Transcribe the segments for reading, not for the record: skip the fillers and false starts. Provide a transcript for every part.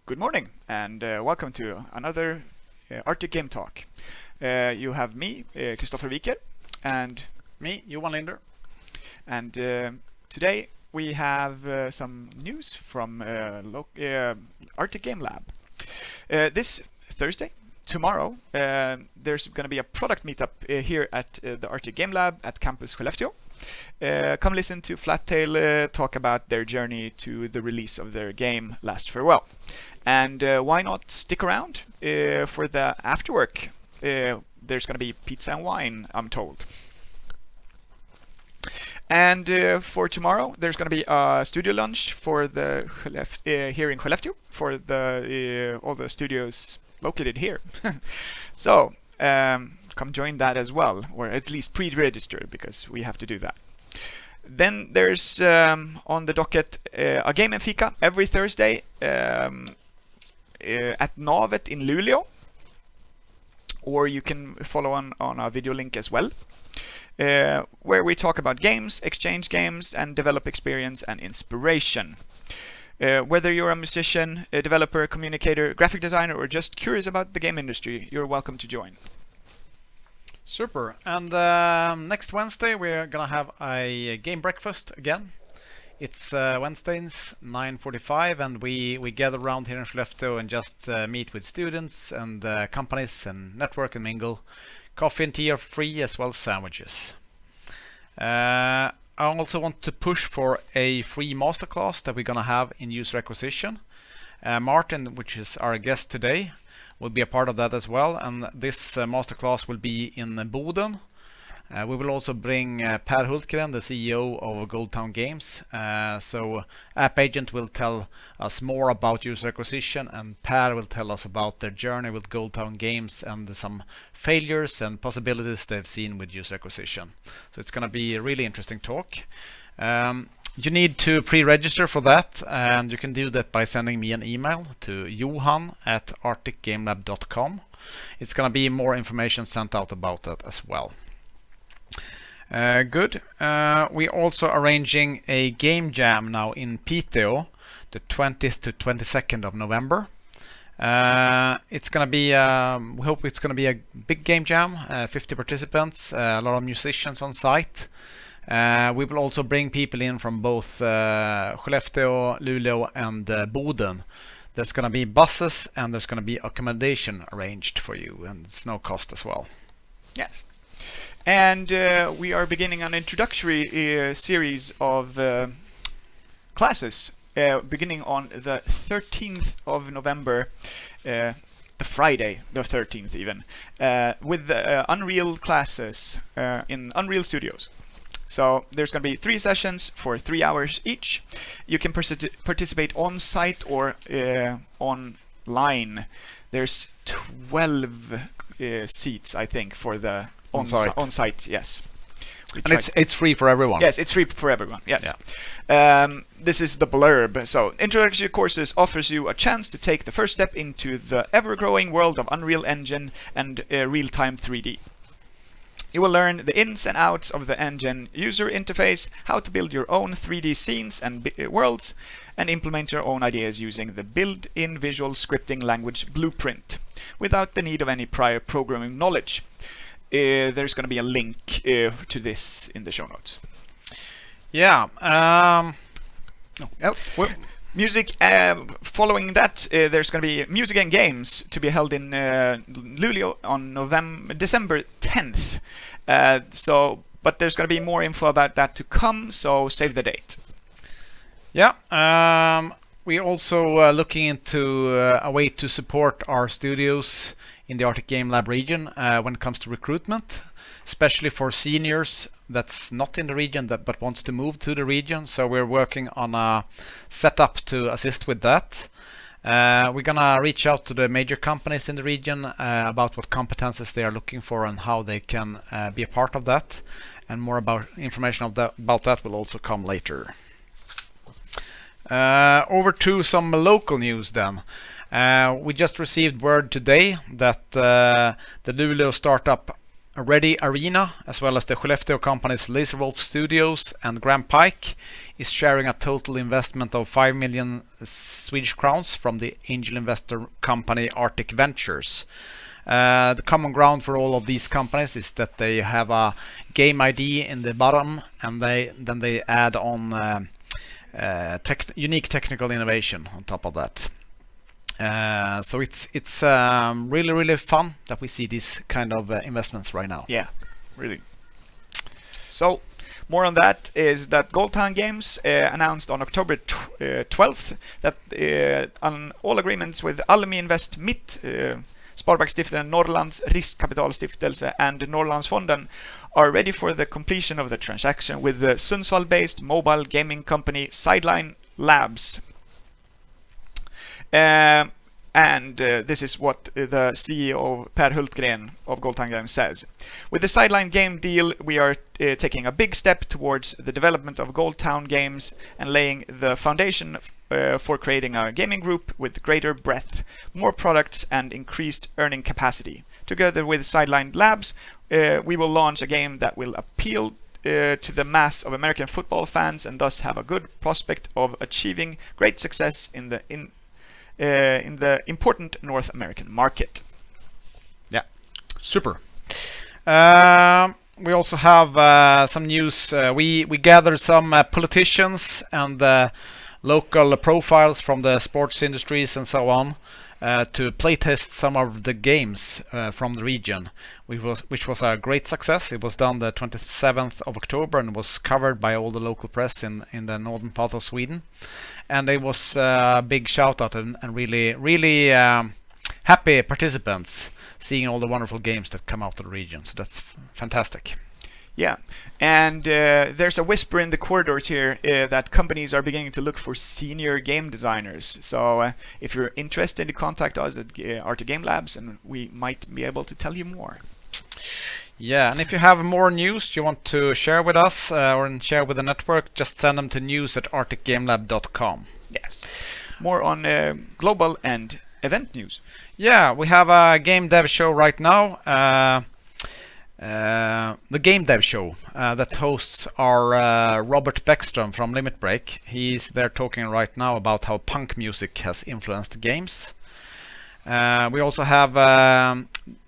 Good morning and welcome to another Arctic Game Talk. You have me, Kristoffer Wiker, and me, Johan Linder. And today we have some news from Arctic Game Lab. This Thursday, tomorrow, there's going to be a product meetup here at the Arctic Game Lab at Campus Skellefteå. Come listen to Flattail talk about their journey to the release of their game Last Farewell. And why not stick around for the afterwork? There's going to be pizza and wine, I'm told. And for tomorrow, there's going to be a studio lunch for the here in Skellefteå for the all the studios located here. So come join that as well, or at least pre-register because we have to do that. Then there's on the docket a game and fika every Thursday at Navet in Luleå, or you can follow on our video link as well, where we talk about games, exchange games, and develop experience and inspiration. Whether you're a musician, a developer, communicator, graphic designer, or just curious about the game industry, you're welcome to join. Super. And next Wednesday we're gonna have a game breakfast again. It's Wednesdays 9:45, and we gather around here in Skellefteå and just meet with students and companies and network and mingle. Coffee and tea are free, as well as sandwiches. I also want to push for a free masterclass that we're gonna have in user acquisition. Martin, which is our guest today, will be a part of that as well, and this masterclass will be in Boden. We will also bring Per Hultgren, the CEO of Goldtown Games. So AppAgent will tell us more about user acquisition, and Per will tell us about their journey with Goldtown Games and some failures and possibilities they've seen with user acquisition. So it's going to be a really interesting talk. You need to pre-register for that, and you can do that by sending me an email to johan@arcticgamelab.com. It's going to be more information sent out about that as well. Good. We're also arranging a game jam now in Piteå, the 20th to 22nd of November. It's going to be, we hope it's going to be a big game jam, 50 participants, a lot of musicians on site. We will also bring people in from both Skellefteå, Luleå, and Boden. There's going to be buses and there's going to be accommodation arranged for you, and it's no cost as well. Yes. And we are beginning an introductory series of classes beginning on the 13th of November, the Friday, the 13th even, with Unreal classes in Unreal Studios. So there's going to be 3 sessions for 3 hours each. You can participate on site or online. There's 12 seats, I think, for the on site. Yes. And it's free for everyone. Yes, it's free for everyone. Yes. Yeah. This is the blurb. So, introductory courses offers you a chance to take the first step into the ever-growing world of Unreal Engine and real-time 3D. You will learn the ins and outs of the engine user interface, how to build your own 3D scenes and worlds, and implement your own ideas using the built-in visual scripting language Blueprint, without the need of any prior programming knowledge. There's going to be a link to this in the show notes. Yeah. Music. Following that, there's going to be music and games to be held in Luleå on December 10th. But there's going to be more info about that to come, so save the date. Yeah. We're also looking into a way to support our studios in the Arctic Game Lab region when it comes to recruitment, especially for seniors that's not in the region but wants to move to the region. So we're working on a setup to assist with that. We're gonna reach out to the major companies in the region about what competences they are looking for and how they can be a part of that, and more about information about that will also come later. Over to some local news then. We just received word today that the Luleå startup Ready Arena, as well as the Skellefteå companies Laserwolf Studios and Grand Pike, is sharing a total investment of 5 million Swedish crowns from the angel investor company Arctic Ventures. The common ground for all of these companies is that they have a game ID in the bottom, and then they add on unique technical innovation on top of that. So it's really fun that we see these kind of investments right now. Yeah, really. So more on that is that Goldtown Games announced on October 12th that on all agreements with Almi Invest Mitt, Sparbanksstiftelsen, Norrlands Riskkapitalstiftelse and Norrlandsfonden are ready for the completion of the transaction with the Sundsvall-based mobile gaming company Sideline Labs. And this is what the CEO Per Hultgren of Goldtown Games says. With the Sideline game deal, we are taking a big step towards the development of Goldtown Games and laying the foundation for creating a gaming group with greater breadth, more products and increased earning capacity. Together with Sideline Labs, we will launch a game that will appeal to the mass of American football fans and thus have a good prospect of achieving great success in the important North American market. Yeah, super. We also have some news. We gathered some politicians and local profiles from the sports industries and so on to playtest some of the games from the region, which was a great success. It was done the 27th of October and was covered by all the local press in the northern part of Sweden. And it was a big shout out and really happy participants seeing all the wonderful games that come out of the region. So that's fantastic. Yeah, and there's a whisper in the corridors here that companies are beginning to look for senior game designers. So if you're interested, contact us at Arctic Game Labs and we might be able to tell you more. Yeah, and if you have more news you want to share with us or share with the network, just send them to news@arcticgamelab.com. Yes. More on global and event news. Yeah, we have a game dev show right now. The Game Dev Show that hosts are Robert Beckström from Limit Break. He's there talking right now about how punk music has influenced games. We also have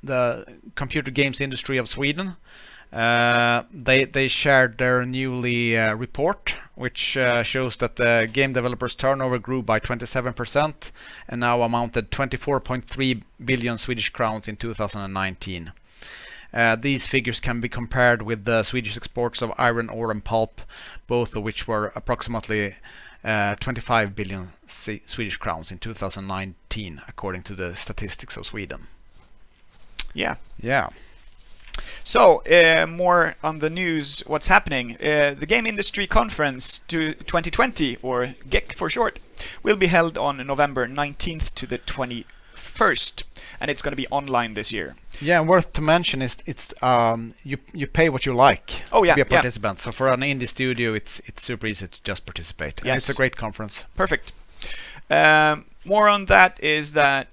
the computer games industry of Sweden. They shared their newly report, which shows that the game developers turnover grew by 27% and now amounted 24.3 billion Swedish crowns in 2019. These figures can be compared with the Swedish exports of iron ore and pulp, both of which were approximately 25 billion Swedish crowns in 2019, according to the statistics of Sweden. Yeah. Yeah. So, more on the news, what's happening. The Game Industry Conference 2020, or GEC for short, will be held on November 19th to the 21st, and it's going to be online this year. Yeah, and worth to mention is it's you pay what you like to be a participant. So for an indie studio, it's super easy to just participate. Yes. And it's a great conference. Perfect. More on that is that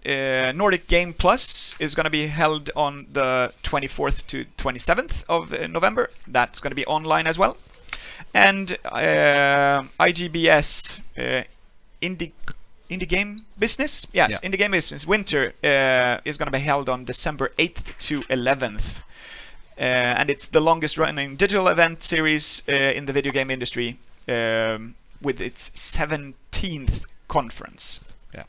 Nordic Game Plus is going to be held on the 24th to 27th of November. That's going to be online as well. And IGBS Indie Game Business? Yes, yeah. Indie Game Business Winter is going to be held on December 8th to 11th. And it's the longest running digital event series in the video game industry with its 17th conference. Yeah.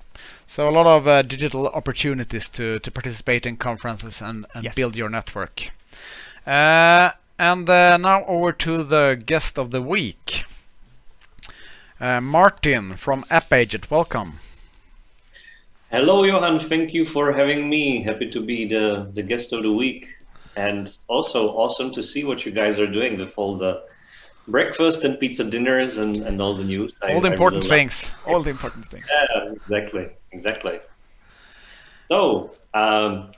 So a lot of digital opportunities to participate in conferences and yes. Build your network. And now over to the guest of the week. Martin from AppAgent, welcome. Hello, Johan. Thank you for having me. Happy to be the guest of the week. And also awesome to see what you guys are doing with all the breakfast and pizza dinners and all the news. All the important things. All the important things. Yeah, exactly. So,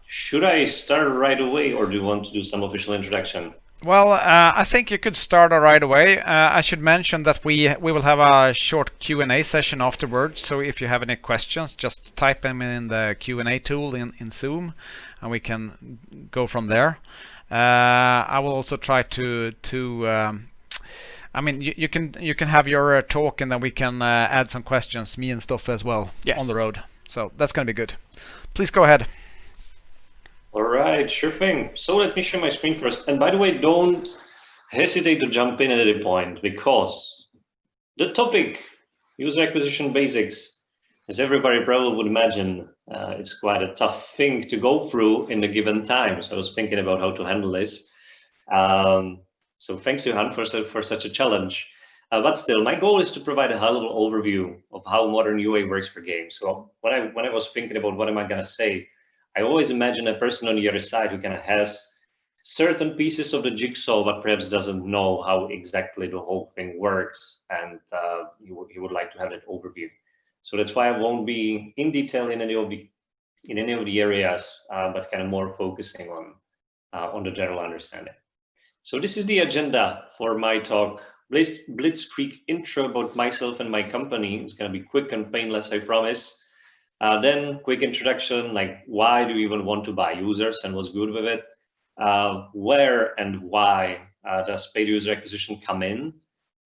should I start right away or do you want to do some official introduction? Well, I think you could start right away. I should mention that we will have a short Q&A session afterwards. So if you have any questions, just type them in the Q&A tool in Zoom, and we can go from there. I will also try to I mean, you can have your talk, and then we can add some questions, me and stuff as well, on the road. So that's going to be good. Please go ahead. All right, sure thing. So let me share my screen first. And by the way, don't hesitate to jump in at any point, because the topic, user acquisition basics, as everybody probably would imagine, it's quite a tough thing to go through in a given time. So I was thinking about how to handle this. So thanks, Johan, for such a challenge. But still, my goal is to provide a high-level overview of how modern UA works for games. So when I was thinking about what am I going to say, I always imagine a person on the other side who kind of has certain pieces of the jigsaw, but perhaps doesn't know how exactly the whole thing works, and he would like to have that overview. So that's why I won't be in detail in any of the areas, but kind of more focusing on the general understanding. So this is the agenda for my talk. Blitzkrieg intro about myself and my company. It's going to be quick and painless, I promise. Then quick introduction, like why do we even want to buy users and what's good with it? Where and why does paid user acquisition come in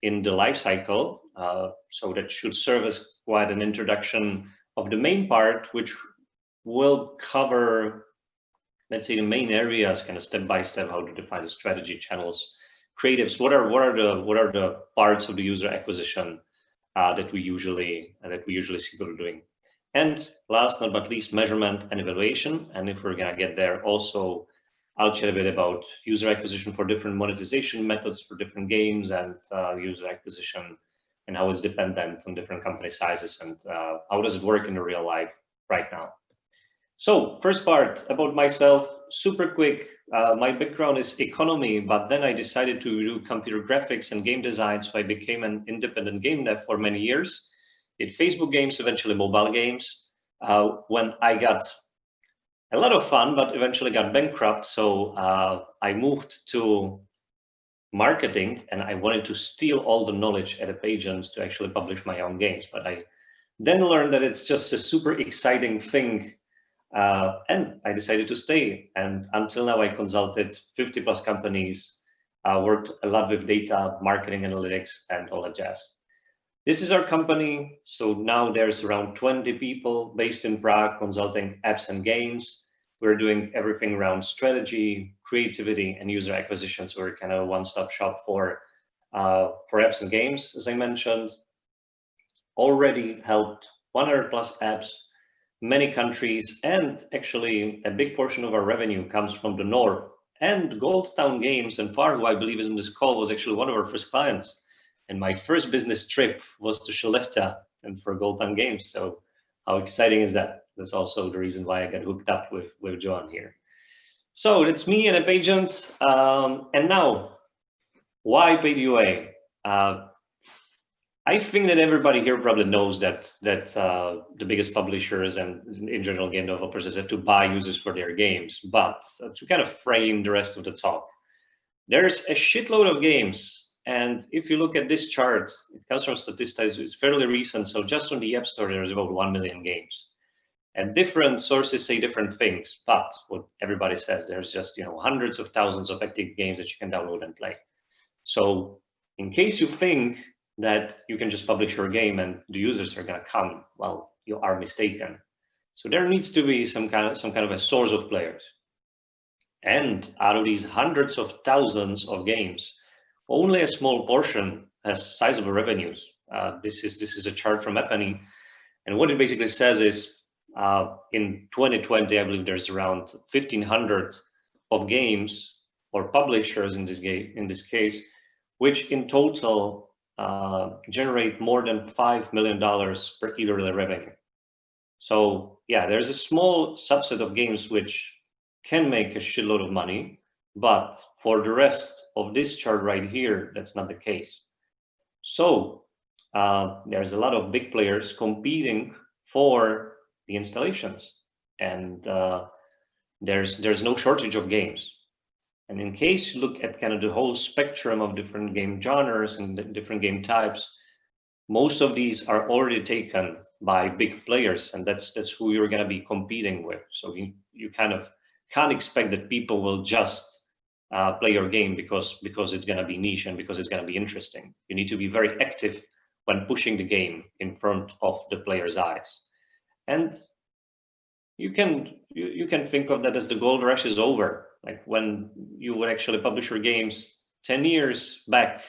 the life cycle? So that should serve as quite an introduction of the main part, which will cover, let's say, the main areas, kind of step by step, how to define the strategy, channels, creatives. What are the parts of the user acquisition that we usually see people doing? And last but not least, measurement and evaluation. And if we're gonna get there, also I'll chat a bit about user acquisition for different monetization methods for different games, and user acquisition and how it's dependent on different company sizes, and how does it work in the real life right now. So first part about myself, super quick. My background is economy, but then I decided to do computer graphics and game design, so I became an independent game dev for many years. Did Facebook games, eventually mobile games. When I got a lot of fun, but eventually got bankrupt, so I moved to marketing, and I wanted to steal all the knowledge at AppAgent to actually publish my own games. But I then learned that it's just a super exciting thing, and I decided to stay. And until now, I consulted 50 plus companies, worked a lot with data, marketing analytics, and all that jazz. This is our company. So now there's around 20 people based in Prague, consulting apps and games. We're doing everything around strategy, creativity, and user acquisition. So we're kind of a one-stop shop for apps and games, as I mentioned. Already helped 100 plus apps, many countries, and actually a big portion of our revenue comes from the north. And Gold Town Games and Far, who I believe is in this call, was actually one of our first clients. And my first business trip was to Skellefteå and for Gold Town Games. So how exciting is that? That's also the reason why I got hooked up with John here. So that's me and AppAgent. And now, why paid UA? I think that everybody here probably knows that the biggest publishers and in general game developers have to buy users for their games. But to kind of frame the rest of the talk, there's a shitload of games. And if you look at this chart, it comes from statistics, it's fairly recent. So just on the App Store, there's about 1 million games. And different sources say different things, but what everybody says, there's just hundreds of thousands of active games that you can download and play. So in case you think that you can just publish your game and the users are gonna come, well, you are mistaken. So there needs to be some kind of a source of players. And out of these hundreds of thousands of games, only a small portion has sizable revenues. This is a chart from AppAgent, and what it basically says is in 2020, I believe there's around 1,500 of games or publishers in this case, which in total generate more than $5 million per yearly revenue. So yeah, there's a small subset of games which can make a shitload of money, but for the rest of this chart right here, that's not the case. So there's a lot of big players competing for the installations, and there's no shortage of games. And in case you look at kind of the whole spectrum of different game genres and different game types, most of these are already taken by big players, and that's who you're going to be competing with. So you kind of can't expect that people will just play your game because it's going to be niche and because it's going to be interesting. You need to be very active when pushing the game in front of the player's eyes. And you can think of that as the gold rush is over. Like when you would actually publish your games 10 years back,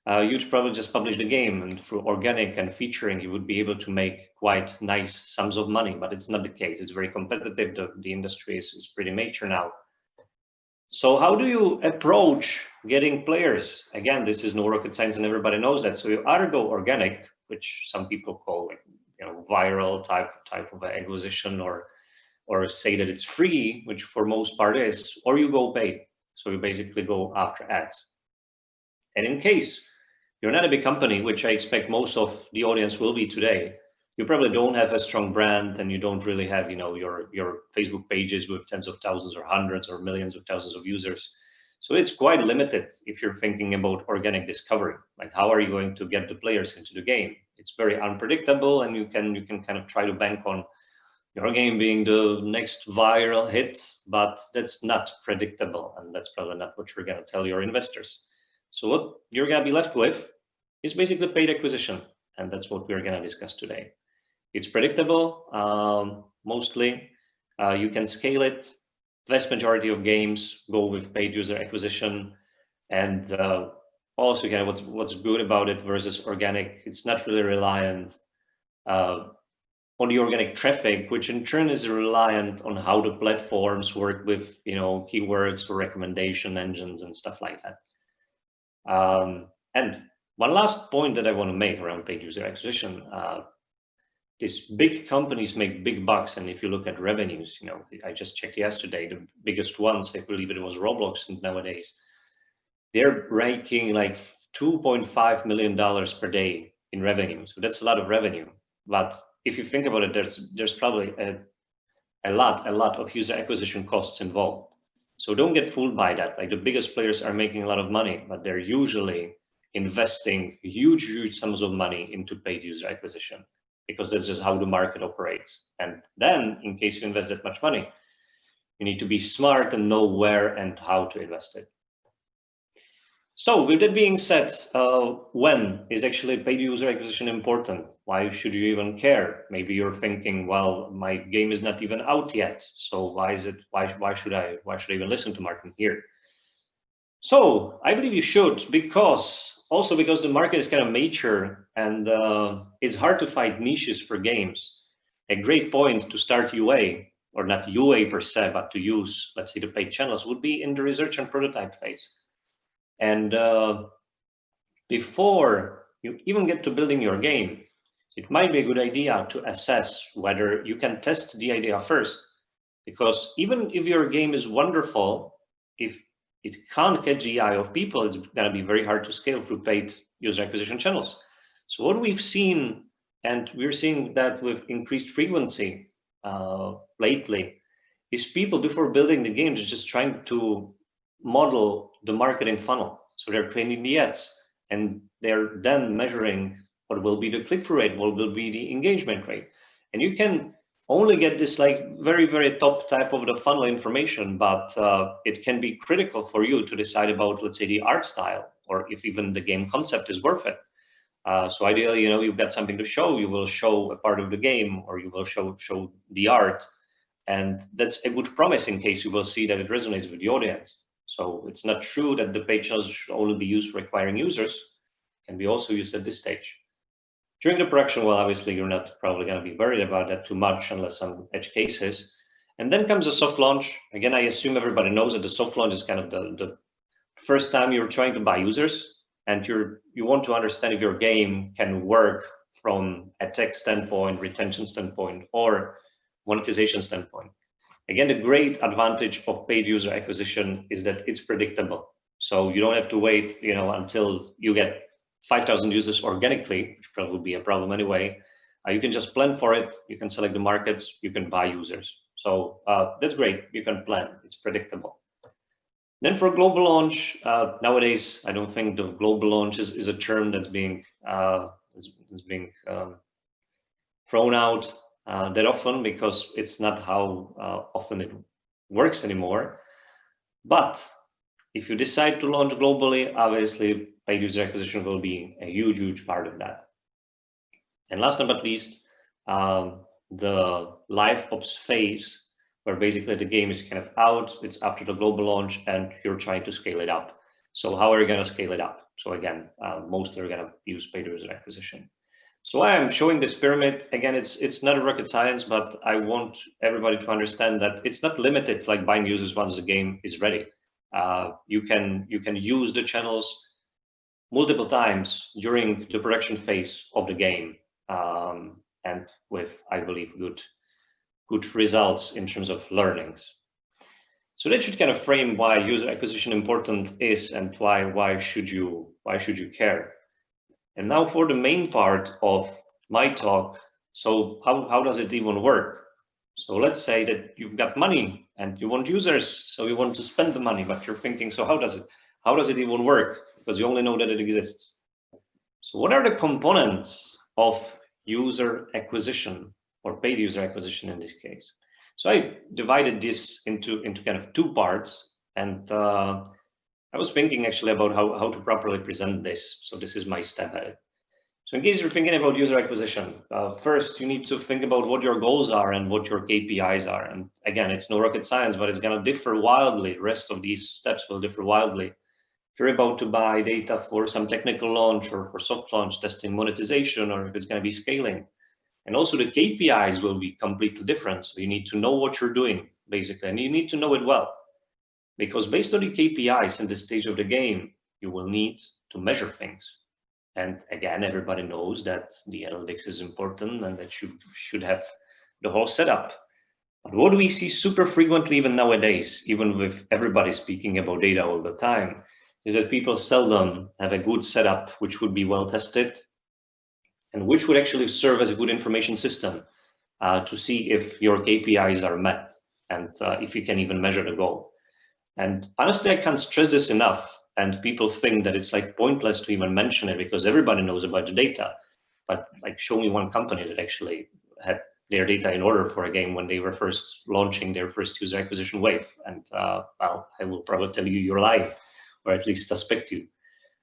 you'd probably just publish the game, and through organic and featuring, you would be able to make quite nice sums of money. But it's not the case. It's very competitive. The industry is pretty mature now. So how do you approach getting players? Again, this is no rocket science, and everybody knows that. So you either go organic, which some people call like, viral type of acquisition, or say that it's free, which for most part is, or you go paid. So you basically go after ads. And in case you're not a big company, which I expect most of the audience will be today, you probably don't have a strong brand, and you don't really have, your Facebook pages with tens of thousands or hundreds or millions of thousands of users. So it's quite limited if you're thinking about organic discovery. Like, how are you going to get the players into the game? It's very unpredictable, and you can kind of try to bank on your game being the next viral hit, but that's not predictable, and that's probably not what you're going to tell your investors. So what you're going to be left with is basically paid acquisition, and that's what we're going to discuss today. It's predictable, mostly. You can scale it. The vast majority of games go with paid user acquisition, and also, again, what's good about it versus organic, it's not really reliant on the organic traffic, which in turn is reliant on how the platforms work with, keywords for recommendation engines and stuff like that. And one last point that I want to make around paid user acquisition, these big companies make big bucks, and if you look at revenues, I just checked yesterday, the biggest ones, I believe it was Roblox, and nowadays they're raking like $2.5 million per day in revenue. So that's a lot of revenue. But if you think about it, there's probably a lot of user acquisition costs involved. So don't get fooled by that. Like, the biggest players are making a lot of money, but they're usually investing huge sums of money into paid user acquisition, because that's just how the market operates. And then, in case you invest that much money, you need to be smart and know where and how to invest it. So with that being said, when is actually paid user acquisition important? Why should you even care? Maybe you're thinking, well, my game is not even out yet, so why should I even listen to Martin here? So I believe you should, because the market is kind of mature, and it's hard to find niches for games. A great point to start UA, or not UA per se, but to use, let's say, the paid channels, would be in the research and prototype phase. And before you even get to building your game, it might be a good idea to assess whether you can test the idea first. Because even if your game is wonderful, if it can't catch the eye of people, it's going to be very hard to scale through paid user acquisition channels. So what we've seen, and we're seeing that with increased frequency lately, is people, before building the game, they're just trying to model the marketing funnel. So they're creating the ads, and they're then measuring what will be the click-through rate, what will be the engagement rate. And you can only get this like very top type of the funnel information, but it can be critical for you to decide about, let's say, the art style, or if even the game concept is worth it. So ideally, you've got something to show. You will show a part of the game, or you will show the art, and that's a good promise in case you will see that it resonates with the audience. So it's not true that the paid channels should only be used for acquiring users. It can be also used at this stage. During the production, well, obviously, you're not probably going to be worried about that too much, unless some edge cases. And then comes a soft launch. Again, I assume everybody knows that the soft launch is kind of the first time you're trying to buy users, and you want to understand if your game can work from a tech standpoint, retention standpoint, or monetization standpoint. Again, the great advantage of paid user acquisition is that it's predictable. So you don't have to wait, until you get 5,000 users organically, which probably would be a problem anyway. You can just plan for it. You can select the markets. You can buy users. So that's great. You can plan. It's predictable. Then for global launch, nowadays, I don't think the global launch is a term that's being thrown out that often, because it's not how often it works anymore. But if you decide to launch globally, obviously paid user acquisition will be a huge part of that. And last but not least, the live ops phase, where basically the game is kind of out, it's after the global launch, and you're trying to scale it up. So how are you going to scale it up? So again, mostly are going to use paid user acquisition. So why I'm showing this pyramid, again, it's not a rocket science, but I want everybody to understand that it's not limited like buying users once the game is ready. You can use the channels multiple times during the production phase of the game, and with, I believe, good results in terms of learnings. So that should kind of frame why user acquisition important is, and why should you care. And now for the main part of my talk. So how does it even work? So let's say that you've got money and you want users, so you want to spend the money, but you're thinking, so how does it even work? Because you only know that it exists. So what are the components of user acquisition, or paid user acquisition in this case? So I divided this into kind of two parts, and I was thinking actually about how to properly present this. So this is my step at it. So in case you're thinking about user acquisition, first you need to think about what your goals are and what your KPIs are. And again, it's no rocket science, but it's going to differ wildly. The rest of these steps will differ wildly. If you're about to buy data for some technical launch or for soft launch, testing monetization, or if it's going to be scaling. And also the KPIs will be completely different. So you need to know what you're doing, basically, and you need to know it well. Because based on the KPIs and the stage of the game, you will need to measure things. And again, everybody knows that the analytics is important and that you should have the whole setup. But what we see super frequently even nowadays, even with everybody speaking about data all the time, is that people seldom have a good setup which would be well tested and which would actually serve as a good information system to see if your KPIs are met and if you can even measure the goal. And honestly, I can't stress this enough. And people think that it's like pointless to even mention it because everybody knows about the data. But like, show me one company that actually had their data in order for a game when they were first launching their first user acquisition wave. And well, I will probably tell you you're lying, or at least suspect you.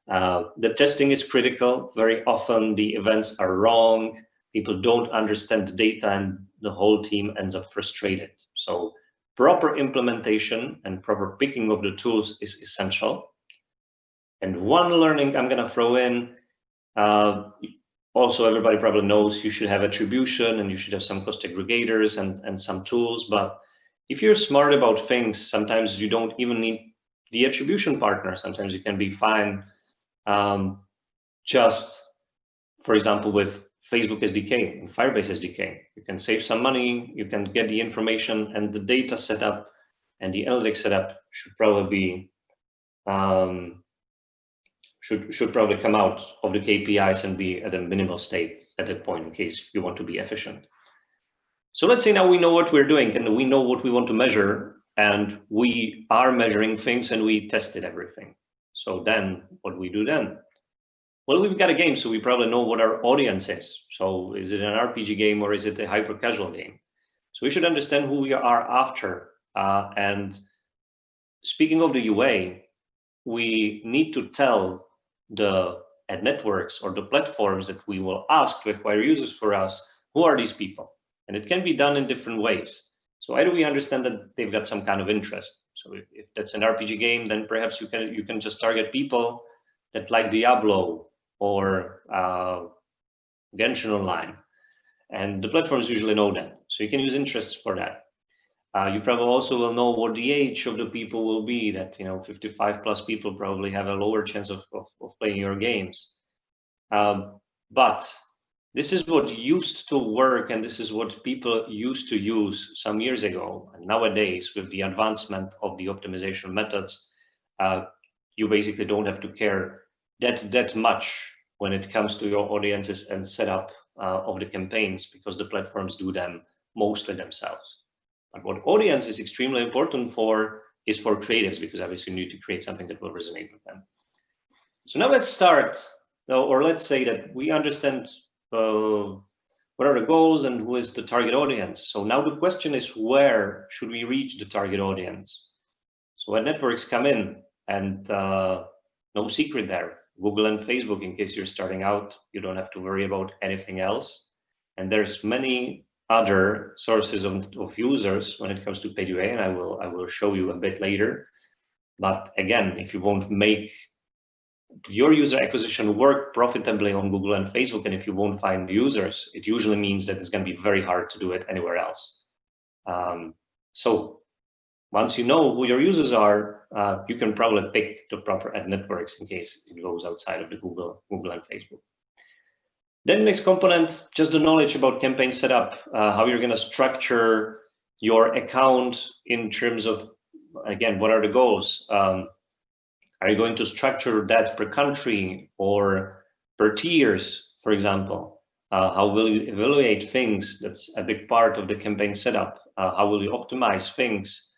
The testing is critical. Very often the events are wrong. People don't understand the data and the whole team ends up frustrated. So proper implementation and proper picking of the tools is essential. And one learning I'm going to throw in, also everybody probably knows you should have attribution and you should have some cost aggregators and some tools. But if you're smart about things, sometimes you don't even need the attribution partner. Sometimes you can be fine just, for example, with Facebook SDK and Firebase SDK. You can save some money, you can get the information, and the data setup and the analytics setup should probably be should probably come out of the KPIs and be at a minimal state at that point in case you want to be efficient. So let's say now we know what we're doing and we know what we want to measure, and we are measuring things and we tested everything. So then what do we do then? Well, we've got a game, so we probably know what our audience is. So is it an RPG game or is it a hyper casual game? So we should understand who we are after. And speaking of the UA, we need to tell the ad networks or the platforms that we will ask to acquire users for us, who are these people? And it can be done in different ways. So either we understand that they've got some kind of interest. So if that's an RPG game, then perhaps you can just target people that like Diablo or Genshin Online. And the platforms usually know that. So you can use interests for that. You probably also will know what the age of the people will be, that 55 plus people probably have a lower chance of playing your games. But this is what used to work, and this is what people used to use some years ago. And nowadays, with the advancement of the optimization methods, you basically don't have to care that much when it comes to your audiences and setup of the campaigns, because the platforms do them mostly themselves. But what audience is extremely important for is for creatives, because obviously you need to create something that will resonate with them. So now let's start, or let's say that we understand what are the goals and who is the target audience. So now the question is, where should we reach the target audience? So when networks come in, and no secret there. Google and Facebook, in case you're starting out, you don't have to worry about anything else. And there's many other sources of users when it comes to paid UA, and I will show you a bit later. But again, if you won't make your user acquisition work profitably on Google and Facebook, and if you won't find users, it usually means that it's going to be very hard to do it anywhere else. So once you know who your users are, you can probably pick the proper ad networks in case it goes outside of the Google and Facebook. Then next component, just the knowledge about campaign setup, how you're going to structure your account in terms of, again, what are the goals? Are you going to structure that per country or per tiers, for example? How will you evaluate things? That's a big part of the campaign setup. How will you optimize things?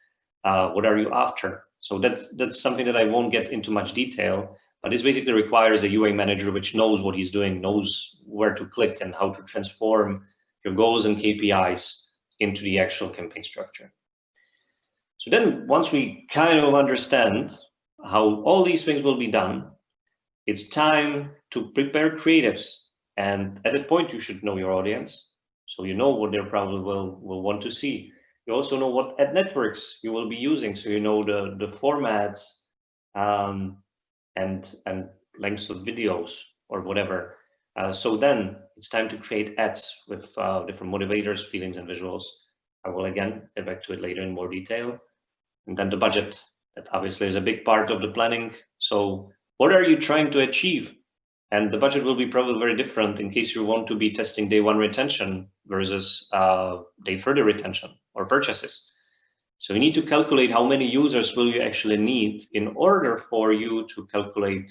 What are you after? So that's something that I won't get into much detail, but this basically requires a UA manager which knows what he's doing, knows where to click and how to transform your goals and KPIs into the actual campaign structure. So then once we kind of understand how all these things will be done, it's time to prepare creatives. And at that point, you should know your audience. So you know what they probably will want to see. You also know what ad networks you will be using. So you know the formats and lengths of videos or whatever. So then it's time to create ads with different motivators, feelings, and visuals. I will again get back to it later in more detail. And then the budget, that obviously is a big part of the planning. So what are you trying to achieve? And the budget will be probably very different in case you want to be testing day one retention versus day 30 retention or purchases. So you need to calculate how many users will you actually need in order for you to calculate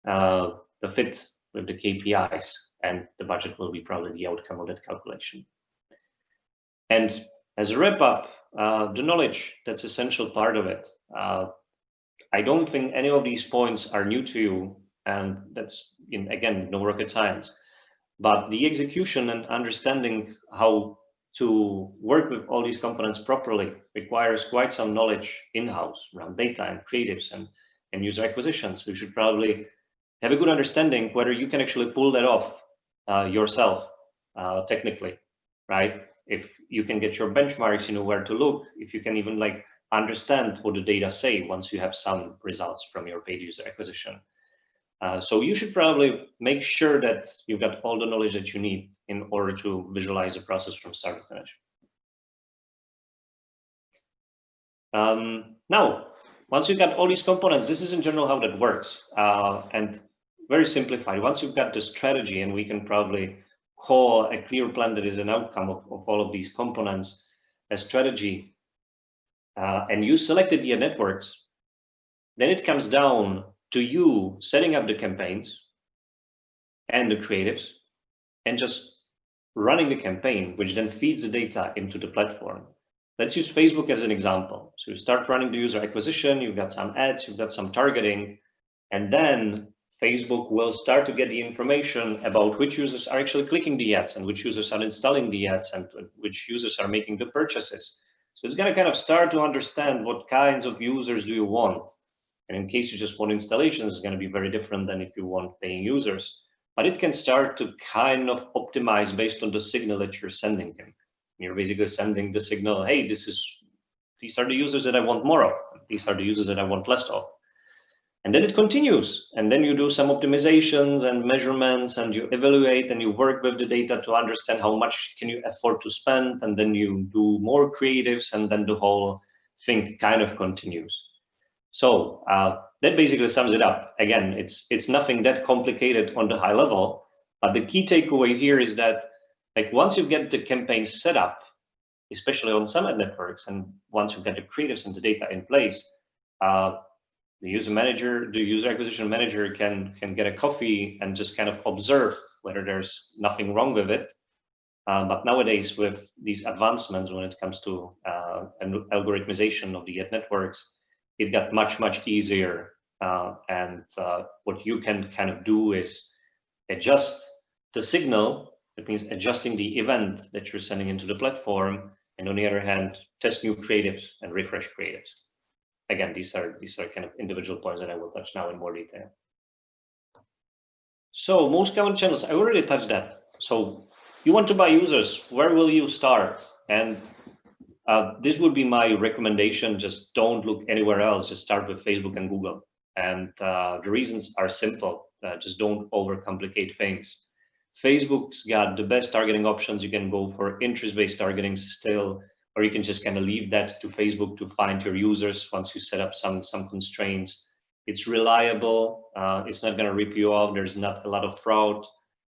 the fit with the KPIs, and the budget will be probably the outcome of that calculation. And as a wrap up, the knowledge, that's an essential part of it. I don't think any of these points are new to you, and that's, again, no rocket science. But the execution and understanding how to work with all these components properly requires quite some knowledge in-house around data and creatives and user acquisition. So you should probably have a good understanding whether you can actually pull that off yourself technically, right? If you can get your benchmarks, you know where to look, if you can even like understand what the data say once you have some results from your paid user acquisition. So you should probably make sure that you've got all the knowledge that you need in order to visualize the process from start to finish. Now, once you've got all these components, this is in general how that works. And very simplified, once you've got the strategy, and we can probably call a clear plan that is an outcome of all of these components, a strategy, and you selected the networks, then it comes down to you setting up the campaigns and the creatives and just running the campaign, which then feeds the data into the platform. Let's use Facebook as an example. So you start running the user acquisition, you've got some ads, you've got some targeting, and then Facebook will start to get the information about which users are actually clicking the ads and which users are installing the ads and which users are making the purchases. So it's going to kind of start to understand what kinds of users do you want. And in case you just want installations, it's going to be very different than if you want paying users. But it can start to kind of optimize based on the signal that you're sending him. You're basically sending the signal, hey, these are the users that I want more of. These are the users that I want less of. And then it continues. And then you do some optimizations and measurements, and you evaluate and you work with the data to understand how much can you afford to spend. And then you do more creatives, and then the whole thing kind of continues. So that basically sums it up. Again, it's nothing that complicated on the high level, but the key takeaway here is that like once you get the campaign set up, especially on some ad networks, and once you get the creatives and the data in place, the user acquisition manager can get a coffee and just kind of observe whether there's nothing wrong with it. But nowadays, with these advancements when it comes to algorithmization of the ad networks, it got much easier. And what you can kind of do is adjust the signal. That means adjusting the event that you're sending into the platform, and on the other hand, test new creatives and refresh creatives. again, these are kind of individual points that I will touch now in more detail. So most common channels, I already touched that. So you want to buy users, where will you start? And this would be my recommendation. Just don't look anywhere else. Just start with Facebook and Google. And the reasons are simple. Just don't overcomplicate things. Facebook's got the best targeting options. You can go for interest-based targeting still, or you can just kind of leave that to Facebook to find your users once you set up some constraints. It's reliable. It's not going to rip you off. There's not a lot of fraud.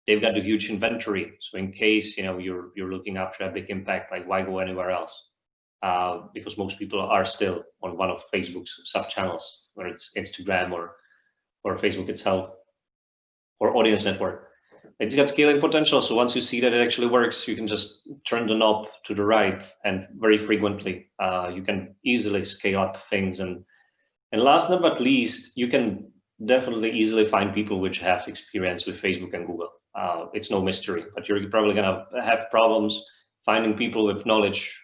They've got a huge inventory. So in case you're looking after a big impact, like why go anywhere else? Because most people are still on one of Facebook's sub-channels, whether it's Instagram or Facebook itself, or audience network. It's got scaling potential, so once you see that it actually works, you can just turn the knob to the right, and very frequently you can easily scale up things. And last but not least, you can definitely easily find people which have experience with Facebook and Google. It's no mystery, but you're probably gonna have problems finding people with knowledge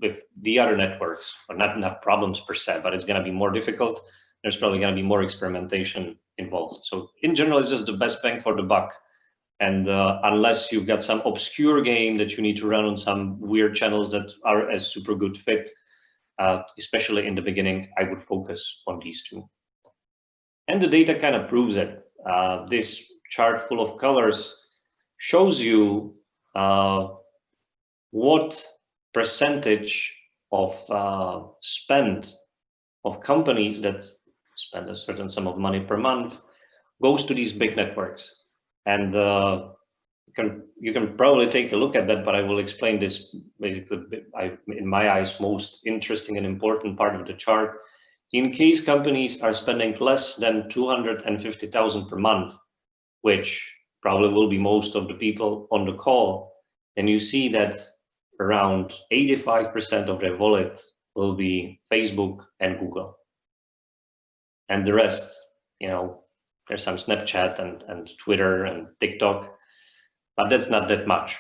with the other networks, or not problems per se, but it's gonna be more difficult. There's probably gonna be more experimentation involved. So in general, it's just the best bang for the buck. And unless you've got some obscure game that you need to run on some weird channels that are a super good fit, especially in the beginning, I would focus on these two. And the data kind of proves it. This chart full of colors shows you what percentage of spend of companies that spend a certain sum of money per month goes to these big networks. And you can probably take a look at that, but I will explain this basically, in my eyes, most interesting and important part of the chart. In case companies are spending less than 250,000 per month, which probably will be most of the people on the call, then you see that around 85% of their wallet will be Facebook and Google. And the rest, there's some Snapchat and Twitter and TikTok, but that's not that much.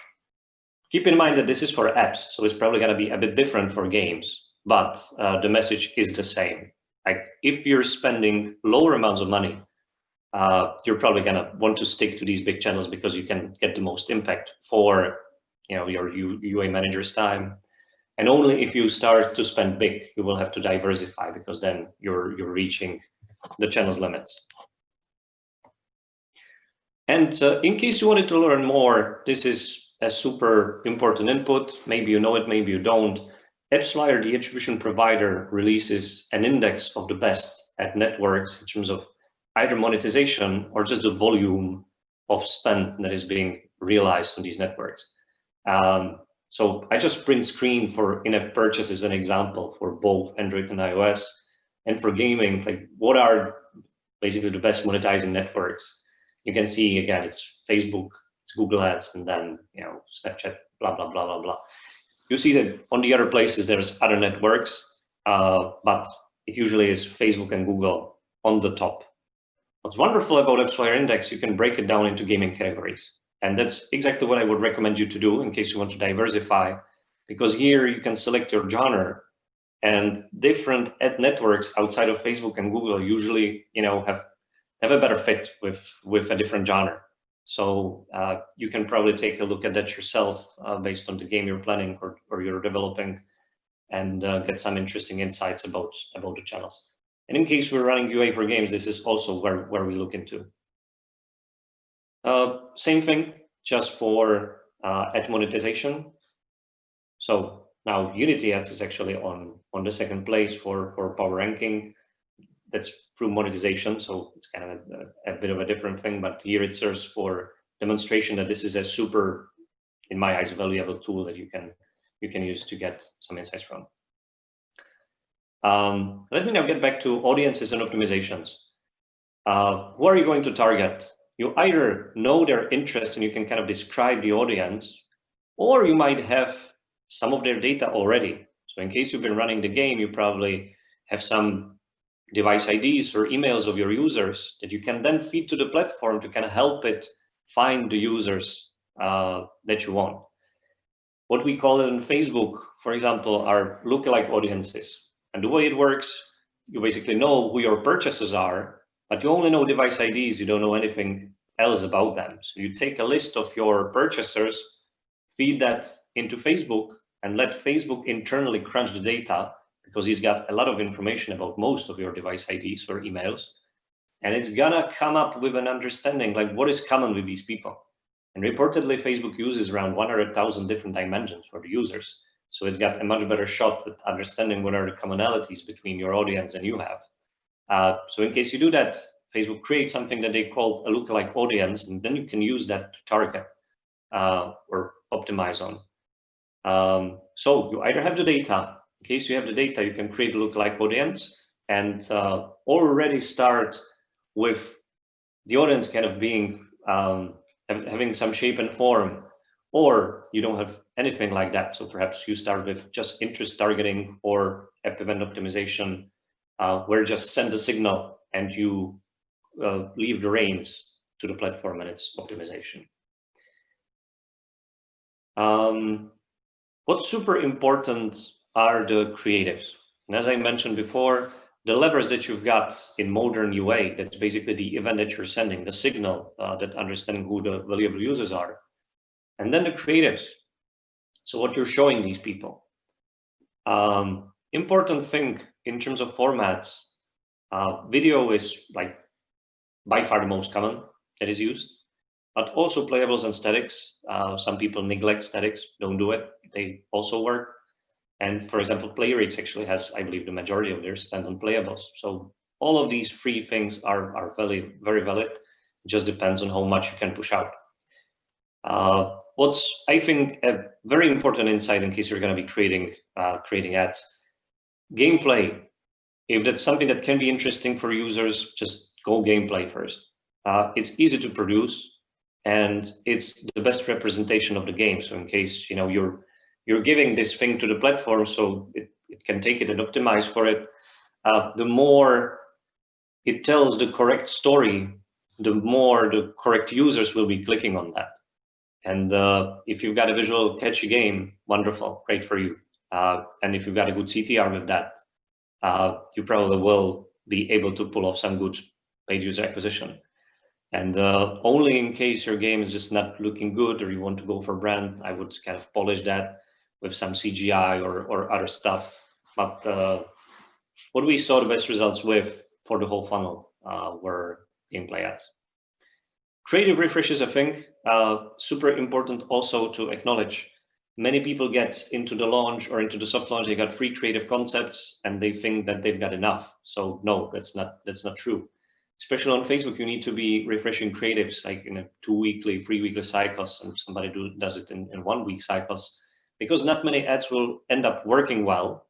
Keep in mind that this is for apps, so it's probably going to be a bit different for games, but the message is the same. Like if you're spending lower amounts of money, you're probably going to want to stick to these big channels because you can get the most impact for your UA manager's time. And only if you start to spend big, you will have to diversify, because then you're reaching the channel's limits. And in case you wanted to learn more, this is a super important input. Maybe you know it, maybe you don't. AppsFlyer, the attribution provider, releases an index of the best at networks in terms of either monetization or just the volume of spend that is being realized on these networks. So I just print screen for in-app purchase as an example for both Android and iOS. And for gaming, like what are basically the best monetizing networks? You can see, again, it's Facebook, it's Google Ads, and then Snapchat, blah, blah, blah, blah, blah. You see that on the other places, there's other networks, but it usually is Facebook and Google on the top. What's wonderful about AppsFlyer Index, you can break it down into gaming categories. And that's exactly what I would recommend you to do in case you want to diversify, because here you can select your genre, and different ad networks outside of Facebook and Google usually have a better fit with a different genre. So you can probably take a look at that yourself based on the game you're planning or you're developing, and get some interesting insights about the channels. And in case we're running UA for games, this is also where we look into. Same thing, just for ad monetization. So now Unity Ads is actually on the second place for power ranking. That's through monetization, so it's kind of a bit of a different thing, but here it serves for demonstration that this is a super, in my eyes, valuable tool that you can use to get some insights from. Let me now get back to audiences and optimizations. Who are you going to target? You either know their interest and you can kind of describe the audience, or you might have some of their data already. So in case you've been running the game, you probably have some device IDs or emails of your users that you can then feed to the platform to kind of help it find the users that you want. What we call it in Facebook, for example, are lookalike audiences. And the way it works, you basically know who your purchasers are, but you only know device IDs. You don't know anything else about them. So you take a list of your purchasers, feed that into Facebook, and let Facebook internally crunch the data, because he's got a lot of information about most of your device IDs or emails. And it's gonna come up with an understanding like what is common with these people. And reportedly, Facebook uses around 100,000 different dimensions for the users. So it's got a much better shot at understanding what are the commonalities between your audience and you have. So in case you do that, Facebook creates something that they call a lookalike audience, and then you can use that to target or optimize on. So you either have the data. In case you have the data, you can create a lookalike audience and already start with the audience kind of being having some shape and form, or you don't have anything like that. So perhaps you start with just interest targeting or app event optimization, where you just send a signal and you leave the reins to the platform and its optimization. What's super important are the creatives. And as I mentioned before, the levers that you've got in modern UA, that's basically the event that you're sending, the signal, that understanding who the valuable users are. And then the creatives. So what you're showing these people. Important thing in terms of formats, video is like by far the most common that is used, but also playables and statics. Some people neglect statics, don't do it. They also work. And for example, Playrix actually has, I believe, the majority of their spend on playables. So all of these three things are very valid. It just depends on how much you can push out. What's, I think, a very important insight in case you're going to be creating ads, gameplay. If that's something that can be interesting for users, just go gameplay first. It's easy to produce, and it's the best representation of the game. So in case you're giving this thing to the platform so it can take it and optimize for it, the more it tells the correct story, the more the correct users will be clicking on that. And if you've got a visual catchy game, wonderful, great for you. And if you've got a good CTR with that, you probably will be able to pull off some good paid user acquisition. And only in case your game is just not looking good or you want to go for brand, I would kind of polish that with some CGI or other stuff. But what we saw the best results with for the whole funnel were gameplay ads. Creative refreshes, I think, super important also to acknowledge. Many people get into the launch or into the soft launch, they got free creative concepts and they think that they've got enough. So no, that's not true. Especially on Facebook, you need to be refreshing creatives like in a 2-weekly, 3-weekly cycles, and somebody does it in 1-week cycles, because not many ads will end up working well.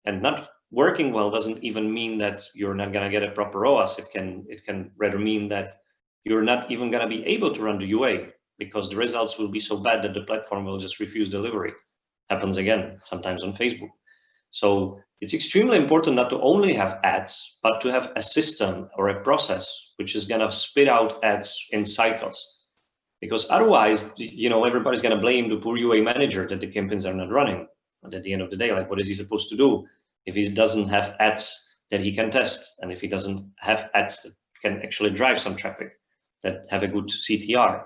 And not working well doesn't even mean that you're not gonna get a proper ROAS. It can rather mean that you're not even gonna be able to run the UA, because the results will be so bad that the platform will just refuse delivery. Happens again, sometimes on Facebook. So it's extremely important not to only have ads, but to have a system or a process which is gonna spit out ads in cycles. Because otherwise, everybody's gonna blame the poor UA manager that the campaigns are not running. And at the end of the day, like, what is he supposed to do if he doesn't have ads that he can test, and if he doesn't have ads that can actually drive some traffic, that have a good CTR?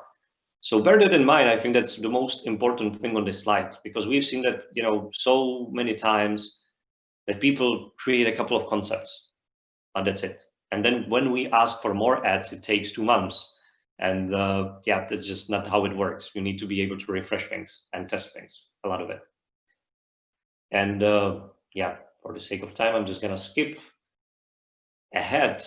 So bear that in mind. I think that's the most important thing on this slide, because we've seen that so many times that people create a couple of concepts, and that's it. And then when we ask for more ads, it takes 2 months. And yeah, that's just not how it works. You need to be able to refresh things and test things, a lot of it. And yeah, for the sake of time, I'm just gonna skip ahead.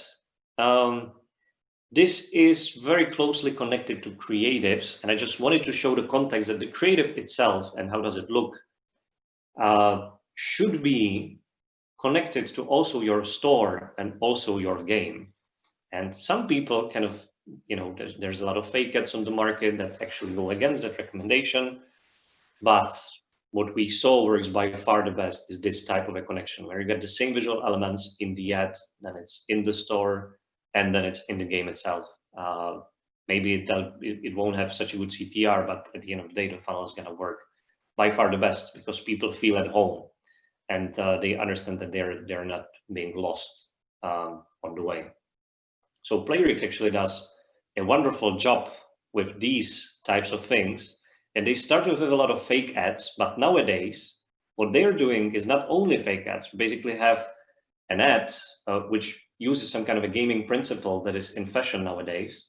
This is very closely connected to creatives, and I just wanted to show the context that the creative itself and how does it look should be connected to also your store and also your game. And some people kind of, there's a lot of fake ads on the market that actually go against that recommendation. But what we saw works by far the best is this type of a connection, where you get the same visual elements in the ad, then it's in the store, and then it's in the game itself. Maybe it won't have such a good CTR, but at the end of the day, the funnel is going to work by far the best, because people feel at home. and they understand that they're not being lost on the way. So Playrix actually does a wonderful job with these types of things, and they start with a lot of fake ads, but nowadays what they're doing is not only fake ads. We basically have an ad which uses some kind of a gaming principle that is in fashion nowadays.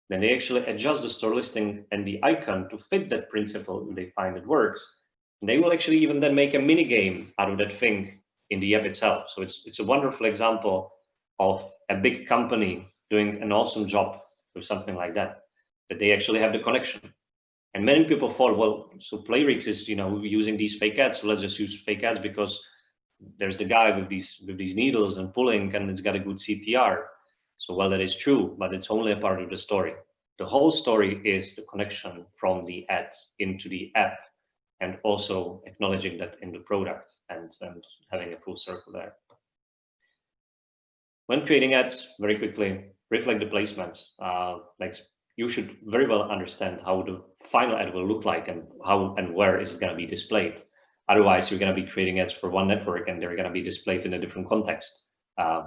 Then they actually adjust the store listing and the icon to fit that principle if they find it works. And they will actually even then make a mini game out of that thing in the app itself. So it's a wonderful example of a big company doing an awesome job with something like that they actually have the connection. And many people thought, well, so Playrix is, using these fake ads, so let's just use fake ads because there's the guy with these needles and pulling, and it's got a good CTR. So, well, that is true, but it's only a part of the story. The whole story is the connection from the ad into the app, and also acknowledging that in the product and having a full circle there. When creating ads, very quickly, reflect the placements. Like you should very well understand how the final ad will look like and how and where is it going to be displayed. Otherwise, you're going to be creating ads for one network and they're going to be displayed in a different context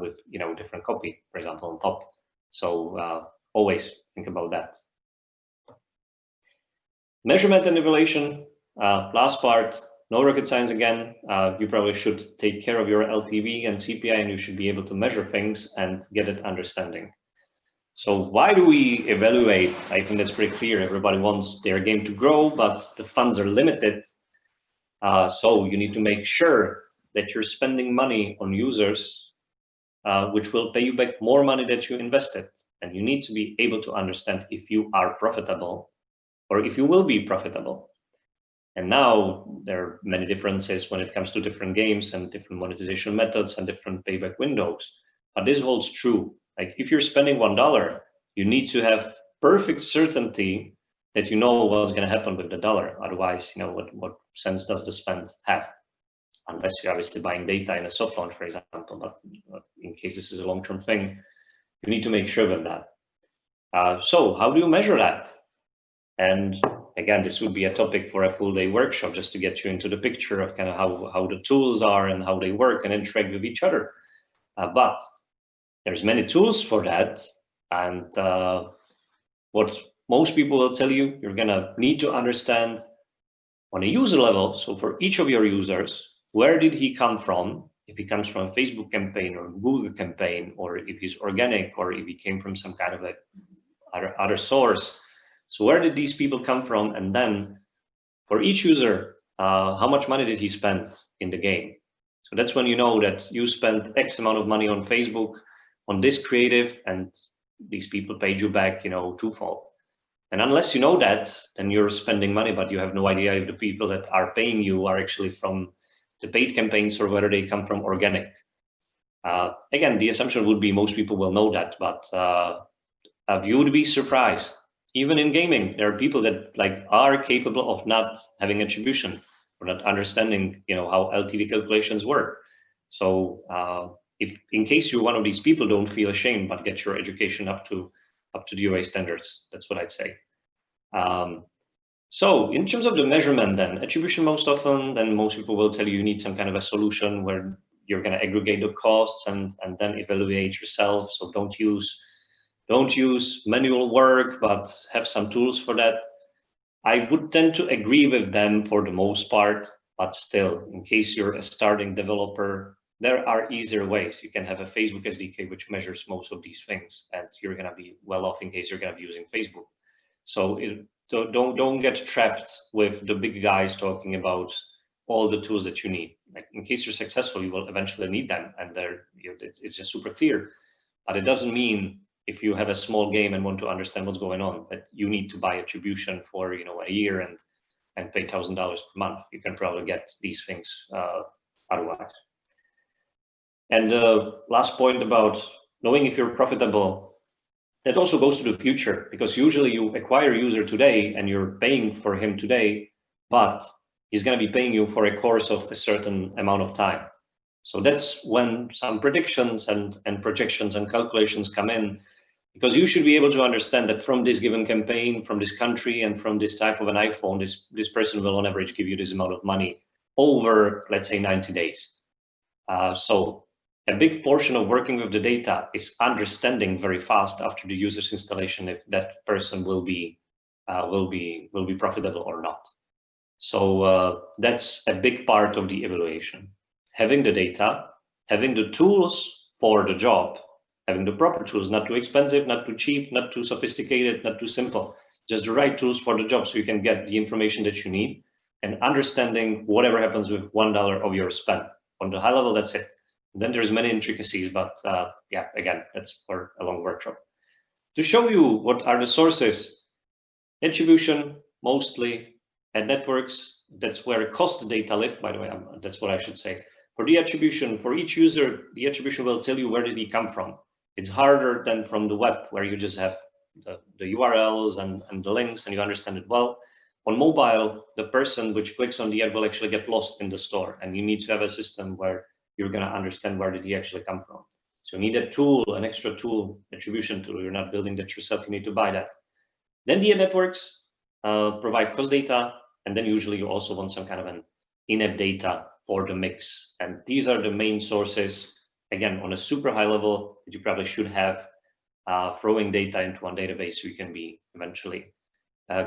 with different copy, for example, on top. So always think about that. Measurement and evaluation. Last part, no rocket science again. You probably should take care of your LTV and CPI, and you should be able to measure things and get it understanding. So why do we evaluate? I think that's pretty clear. Everybody wants their game to grow, but the funds are limited. So you need to make sure that you're spending money on users, which will pay you back more money that you invested. And you need to be able to understand if you are profitable or if you will be profitable. And now there are many differences when it comes to different games and different monetization methods and different payback windows. But this holds true. Like if you're spending $1, you need to have perfect certainty that you know what's going to happen with the dollar. Otherwise, what sense does the spend have? Unless you're obviously buying data in a soft launch, for example. But in case this is a long-term thing, you need to make sure of that. So how do you measure that? And again, this would be a topic for a full day workshop just to get you into the picture of kind of how the tools are and how they work and interact with each other. But there's many tools for that. And what most people will tell you, you're going to need to understand on a user level. So for each of your users, where did he come from? If he comes from a Facebook campaign or Google campaign, or if he's organic, or if he came from some kind of a other source. So where did these people come from? And then for each user, how much money did he spend in the game? So that's when you know that you spent X amount of money on Facebook on this creative, and these people paid you back, twofold. And unless you know that, then you're spending money, but you have no idea if the people that are paying you are actually from the paid campaigns or whether they come from organic. Again, the assumption would be most people will know that, but you would be surprised. Even in gaming, there are people that are capable of not having attribution or not understanding, how LTV calculations work. So if in case you're one of these people, don't feel ashamed, but get your education up to the UA standards. That's what I'd say. So in terms of the measurement, then attribution most often, then most people will tell you need some kind of a solution where you're going to aggregate the costs and then evaluate yourself. So don't use manual work, but have some tools for that. I would tend to agree with them for the most part, but still, in case you're a starting developer, there are easier ways. You can have a Facebook SDK which measures most of these things, and you're going to be well off in case you're going to be using Facebook. So don't get trapped with the big guys talking about all the tools that you need. Like in case you're successful, you will eventually need them, and it's just super clear. But it doesn't mean if you have a small game and want to understand what's going on, that you need to buy attribution for a year and pay $1,000 per month. You can probably get these things otherwise. And last point about knowing if you're profitable, that also goes to the future, because usually you acquire a user today and you're paying for him today, but he's going to be paying you for a course of a certain amount of time. So that's when some predictions and projections and calculations come in, because you should be able to understand that from this given campaign, from this country, and from this type of an iPhone, this person will on average give you this amount of money over, let's say, 90 days. So a big portion of working with the data is understanding very fast after the user's installation if that person will be profitable or not. So that's a big part of the evaluation. Having the data, having the tools for the job, having the proper tools, not too expensive, not too cheap, not too sophisticated, not too simple, just the right tools for the job so you can get the information that you need, and understanding whatever happens with $1 of your spend. On the high level, that's it. Then there's many intricacies, but yeah, again, that's for a long workshop. To show you what are the sources, attribution mostly, and networks, that's where cost data live, by the way, that's what I should say. For the attribution, for each user, the attribution will tell you where did he come from. It's harder than from the web, where you just have the URLs and the links, and you understand it well. On mobile, the person which clicks on the ad will actually get lost in the store, and you need to have a system where you're going to understand where did he actually come from. So you need a tool, an extra tool, attribution tool. You're not building that yourself, you need to buy that. Then the ad networks provide cost data, and then usually you also want some kind of an in-app data for the mix. And these are the main sources, again, on a super high level that you probably should have, throwing data into one database so you can be eventually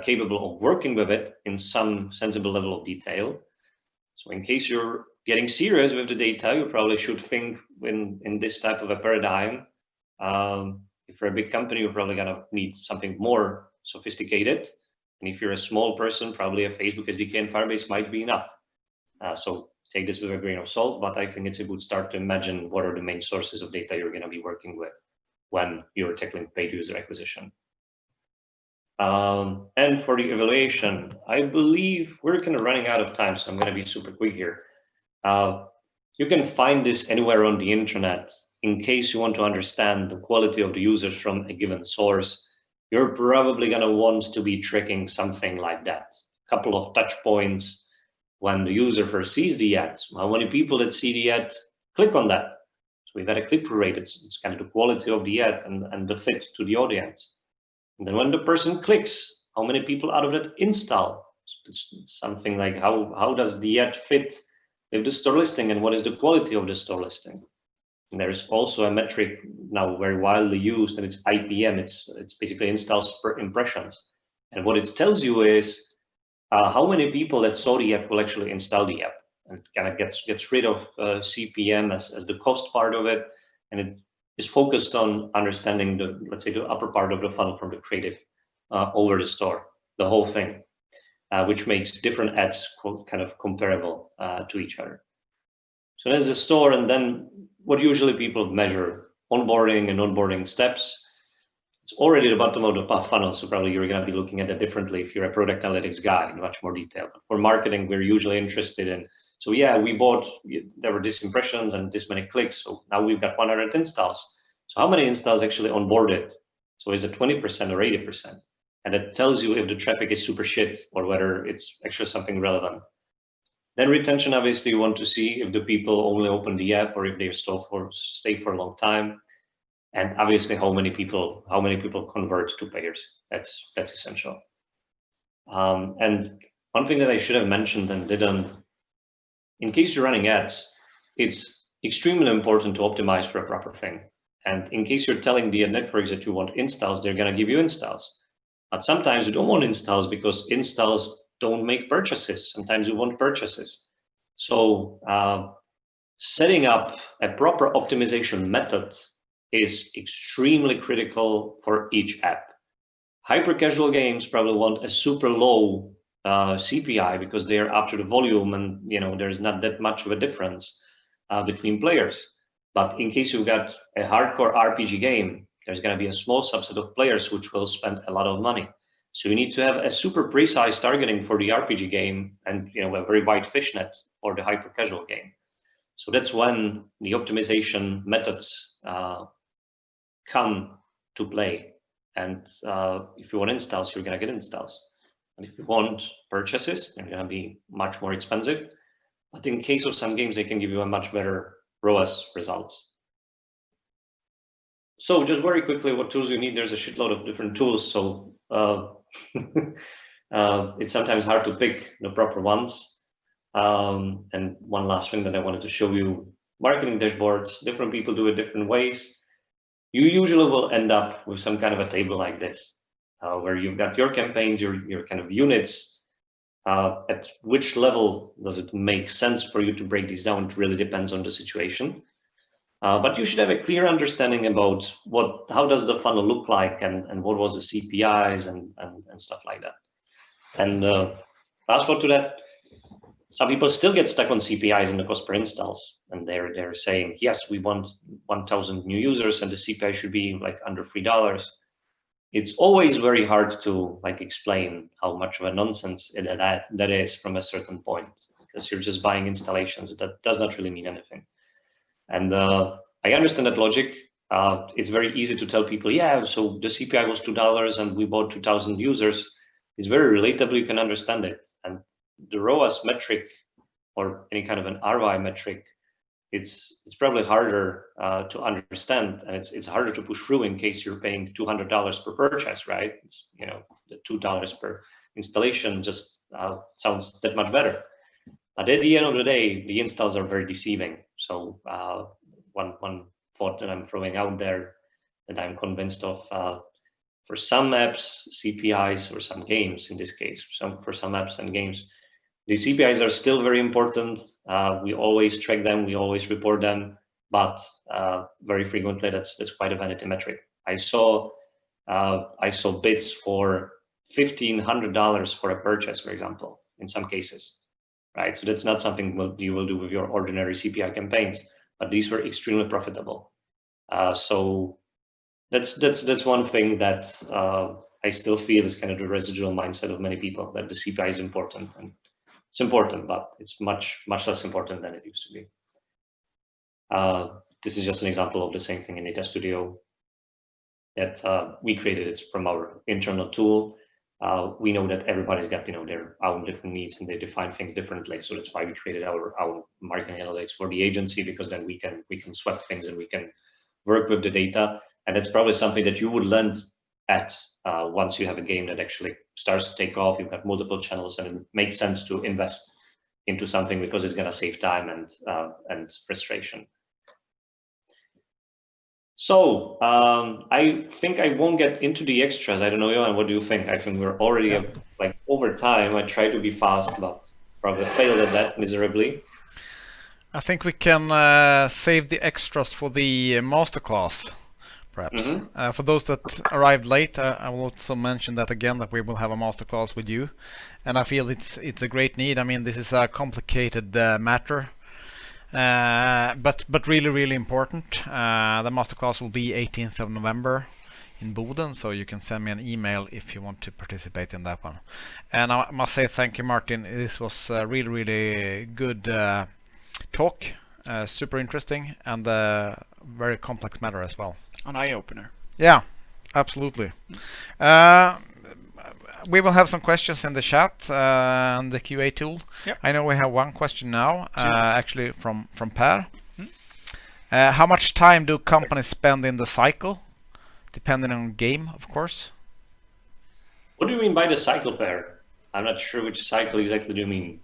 capable of working with it in some sensible level of detail. So in case you're getting serious with the data, you probably should think in this type of a paradigm. If you're a big company, you're probably gonna need something more sophisticated. And if you're a small person, probably a Facebook SDK and Firebase might be enough. So take this with a grain of salt, but I think it's a good start to imagine what are the main sources of data you're gonna be working with when you're tackling paid user acquisition. And for the evaluation, I believe we're kind of running out of time, so I'm going to be super quick here. You can find this anywhere on the internet. In case you want to understand the quality of the users from a given source, you're probably going to want to be tracking something like that. A couple of touch points when the user first sees the ads. How many people that see the ad click on that? So we've had a click-through rate. It's kind of the quality of the ad and the fit to the audience. And then when the person clicks, how many people out of that install? It's something like how does the ad fit with the store listing and what is the quality of the store listing? And there's also a metric now very widely used, and it's IPM. It's basically installs per impressions. And what it tells you is how many people that saw the app will actually install the app. And it kind of gets rid of CPM as the cost part of it, and it is focused on understanding the, let's say, the upper part of the funnel from the creative over the store, the whole thing, which makes different ads kind of comparable to each other. So there's the store, and then what usually people measure, onboarding and onboarding steps. It's already at the bottom of the funnel, so probably you're going to be looking at it differently if you're a product analytics guy in much more detail. But for marketing, we're usually interested in, so yeah, we bought, there were these impressions and this many clicks, so now we've got 100 installs. So how many installs actually onboarded? So is it 20% or 80%? And it tells you if the traffic is super shit or whether it's actually something relevant. Then retention, obviously, you want to see if the people only open the app or if they stay for a long time. And obviously, how many people convert to payers? That's essential. And one thing that I should have mentioned and didn't, in case you're running ads, it's extremely important to optimize for a proper thing. And in case you're telling the networks that you want installs, they're going to give you installs. But sometimes you don't want installs because installs don't make purchases. Sometimes you want purchases. So setting up a proper optimization method is extremely critical for each app. Hyper casual games probably want a super low CPI because they are after the volume, and there's not that much of a difference between players. But in case you've got a hardcore RPG game, there's going to be a small subset of players which will spend a lot of money. So you need to have a super precise targeting for the RPG game and a very wide fishnet for the hyper casual game. So that's when the optimization methods come to play. And if you want installs, you're going to get installs. And if you want purchases, they're going to be much more expensive. But in case of some games, they can give you a much better ROAS results. So just very quickly, what tools you need, there's a shitload of different tools. So it's sometimes hard to pick the proper ones. And one last thing that I wanted to show you, marketing dashboards, different people do it different ways. You usually will end up with some kind of a table like this, where you've got your campaigns, your kind of units. At which level does it make sense for you to break these down? It really depends on the situation. But you should have a clear understanding about how does the funnel look like, and what was the CPIs and stuff like that. And fast forward to that, some people still get stuck on CPIs and the cost per installs, and they're saying, yes, we want 1,000 new users, and the CPI should be like under $3. It's always very hard to like explain how much of a nonsense that is from a certain point, because you're just buying installations. That does not really mean anything. And I understand that logic. It's very easy to tell people, yeah, so the CPI was $2 and we bought 2,000 users. It's very relatable. You can understand it. And the ROAS metric or any kind of an ROI metric, it's probably harder to understand, and it's harder to push through in case you're paying $200 per purchase, right? It's, the $2 per installation just sounds that much better. But at the end of the day, the installs are very deceiving. So one thought that I'm throwing out there that I'm convinced of, for some apps, CPIs, for some games in this case, for some apps and games, the CPIs are still very important. We always track them, we always report them, but very frequently that's quite a vanity metric. I saw bids for $1,500 for a purchase, for example, in some cases, right? So that's not something you will do with your ordinary CPI campaigns, but these were extremely profitable. So that's one thing that I still feel is kind of the residual mindset of many people, that the CPI is important, and it's important, but it's much less important than it used to be. This is just an example of the same thing in Data Studio that we created. It's from our internal tool. We know that everybody's got their own different needs, and they define things differently. So that's why we created our marketing analytics for the agency, because then we can sweat things and we can work with the data. And that's probably something that you would land at once you have a game that actually starts to take off. You've got multiple channels, and it makes sense to invest into something because it's going to save time and frustration. So I think I won't get into the extras. I don't know, Johan, what do you think? I think we're already like over time. I try to be fast, but probably failed at that miserably. I think we can save the extras for the masterclass, perhaps. For those that arrived late, I will also mention that again, that we will have a masterclass with you, and I feel it's a great need. I mean, this is a complicated matter, but really important. The masterclass will be 18th of November in Boden, so you can send me an email if you want to participate in that one. And I must say thank you, Martin. This was really good talk, super interesting, and very complex matter as well. An eye-opener. Yeah, absolutely. We will have some questions in the chat and the QA tool. Yep. I know we have one question now, actually from Per. How much time do companies spend in the cycle, depending on game, of course? What do you mean by the cycle, Per? I'm not sure which cycle exactly do you mean.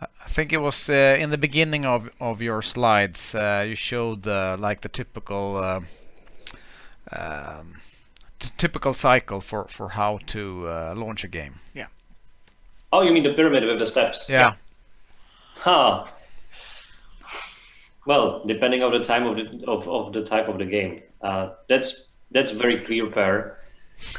I think it was in the beginning of your slides. You showed like the typical cycle for how to launch a game. Yeah. Oh, you mean the pyramid with the steps? Yeah. Huh. Well, depending on the time of the type of the game, that's very clear, Per,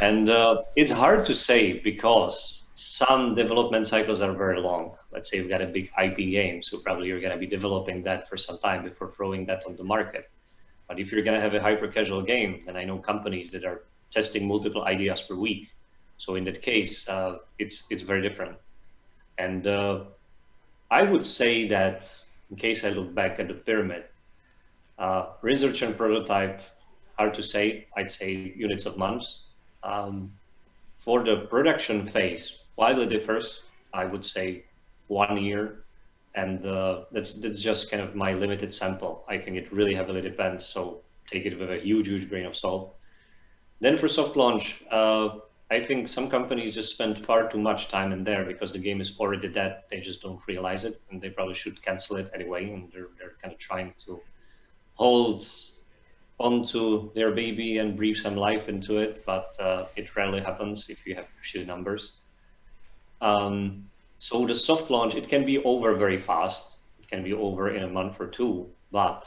and it's hard to say because some development cycles are very long. Let's say you've got a big IP game, so probably you're going to be developing that for some time before throwing that on the market. But if you're going to have a hyper-casual game, then I know companies that are testing multiple ideas per week. So in that case, it's very different. And I would say that, in case I look back at the pyramid, research and prototype, hard to say. I'd say units of months. For the production phase, widely differs. I would say 1 year, and that's just kind of my limited sample. I think it really heavily depends, so take it with a huge grain of salt. Then for soft launch, I think some companies just spend far too much time in there because the game is already dead. They just don't realize it, and they probably should cancel it anyway. And they're kind of trying to hold onto their baby and breathe some life into it, but it rarely happens if you have shitty numbers. So the soft launch, it can be over very fast. It can be over in a month or two, but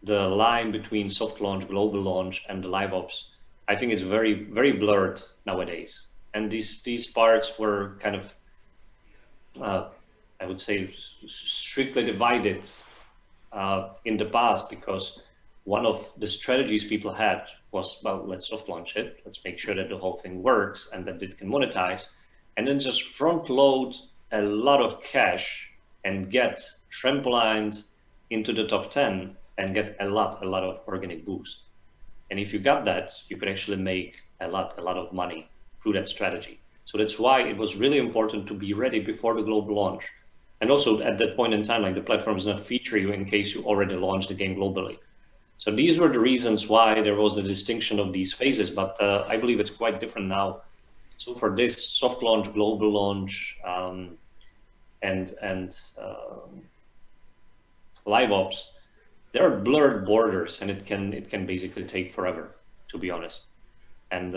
the line between soft launch, global launch, and the live ops, I think it's very, very blurred nowadays. And these parts were kind of, I would say, strictly divided in the past, because one of the strategies people had was, well, let's soft launch it, let's make sure that the whole thing works and that it can monetize, and then just front load a lot of cash and get trampolined into the top 10 and get a lot of organic boost. And if you got that, you could actually make a lot of money through that strategy. So that's why it was really important to be ready before the global launch. And also at that point in time, like, the platform is not feature you in case you already launched the game globally. So these were the reasons why there was the distinction of these phases, but I believe it's quite different now. So for this soft launch, global launch, and live ops, there are blurred borders, and it can basically take forever, to be honest. And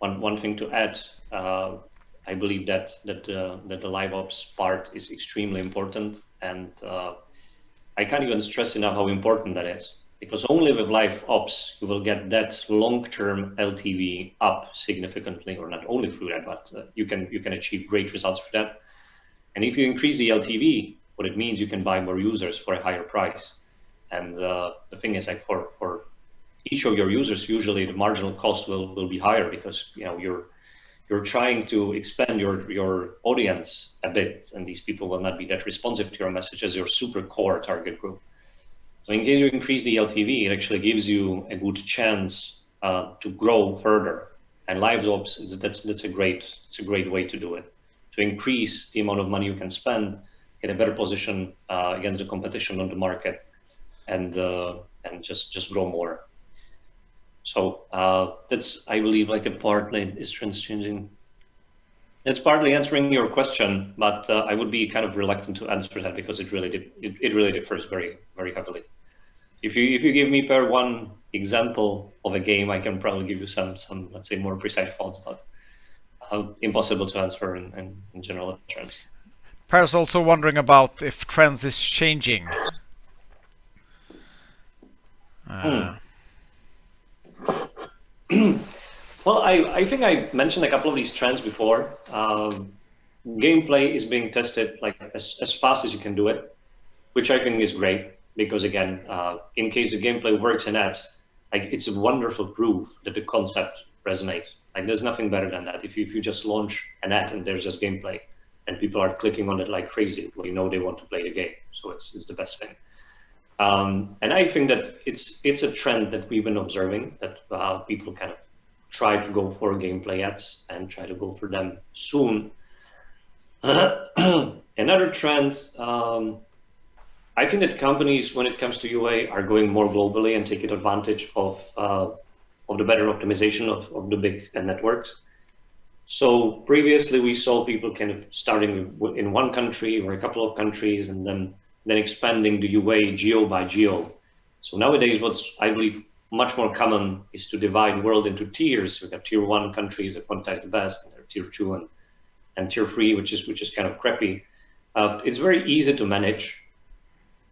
one thing to add, I believe that the live ops part is extremely important, and I can't even stress enough how important that is, because only with live ops you will get that long-term LTV up significantly, or not only through that, but you can achieve great results for that. And if you increase the LTV, what it means, you can buy more users for a higher price. And the thing is, like, for each of your users, usually the marginal cost will be higher, because you're trying to expand your audience a bit, and these people will not be that responsive to your message as your super core target group. So in case you increase the LTV, it actually gives you a good chance to grow further. And live ops, that's a great way to do it, to increase the amount of money you can spend, get a better position against the competition on the market, and just grow more. So that's, I believe, like, a part that is trends changing. It's partly answering your question, but I would be kind of reluctant to answer that, because it really differs very, very heavily. If you give me per one example of a game, I can probably give you some let's say, more precise thoughts, but impossible to answer in general terms. Per's also wondering about if trends is changing. Well, I think I mentioned a couple of these trends before. Gameplay is being tested, like, as fast as you can do it, which I think is great, because again, in case the gameplay works in ads, like, it's a wonderful proof that the concept resonates. Like, there's nothing better than that. If you just launch an ad and there's just gameplay and people are clicking on it like crazy, well, you know they want to play the game. So it's the best thing. And I think that it's a trend that we've been observing, that people kind of try to go for gameplay ads and try to go for them soon. Another trend, I think that companies, when it comes to UA, are going more globally and taking advantage of the better optimization of the big networks. So previously we saw people kind of starting in one country or a couple of countries, and then expanding the UA geo by geo. So nowadays, what's, I believe, much more common is to divide world into tiers. We have tier 1 countries that quantize the best, and there are tier 2 and tier 3, which is kind of crappy. It's very easy to manage,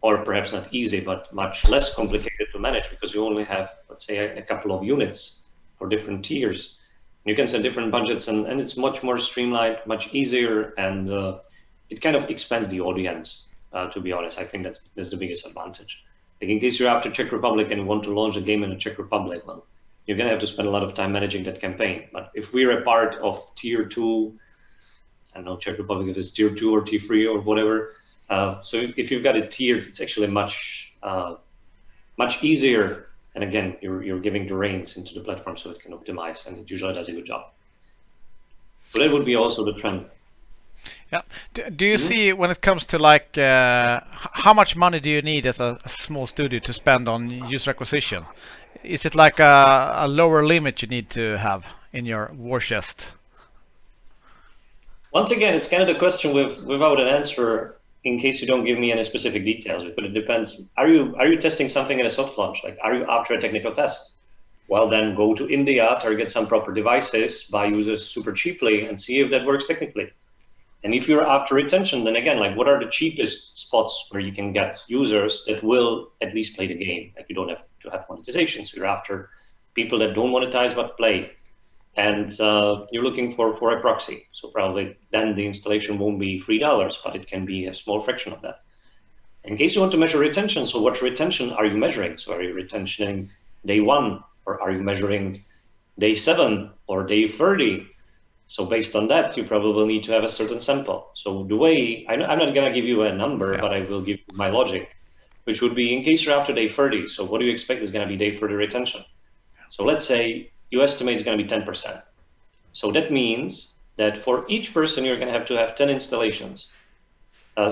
or perhaps not easy, but much less complicated to manage, because you only have, let's say, a couple of units for different tiers. You can set different budgets, and it's much more streamlined, much easier, and it kind of expands the audience. To be honest, I think that's the biggest advantage. Like, in case you're after Czech Republic and you want to launch a game in the Czech Republic, well, you're gonna have to spend a lot of time managing that campaign. But if we're a part of tier 2, I don't know, Czech Republic, if it's tier 2 or tier 3 or whatever. So if you've got it tiered, it's actually much easier. And again, you're giving the reins into the platform so it can optimize, and it usually does a good job. So that would be also the trend. Yeah. Do you see, when it comes to, like, how much money do you need as a small studio to spend on user acquisition? Is it like a lower limit you need to have in your war chest? Once again, it's kind of the question without an answer in case you don't give me any specific details, but it depends. Are you testing something in a soft launch? Like, are you after a technical test? Well, then go to India, target some proper devices, buy users super cheaply, and see if that works technically. And if you're after retention, then again, like, what are the cheapest spots where you can get users that will at least play the game? Like, you don't have to have monetization, so you're after people that don't monetize but play. And you're looking for a proxy. So probably then the installation won't be $3, but it can be a small fraction of that. In case you want to measure retention, so what retention are you measuring? So are you retentioning day 1, or are you measuring day 7 or day 30? So based on that, you probably need to have a certain sample. So the way, I'm not going to give you a number, but I will give you my logic, which would be in case you're after day 30. So what do you expect is going to be day 30 retention? So let's say you estimate it's going to be 10%. So that means that for each person, you're going to have 10 installations.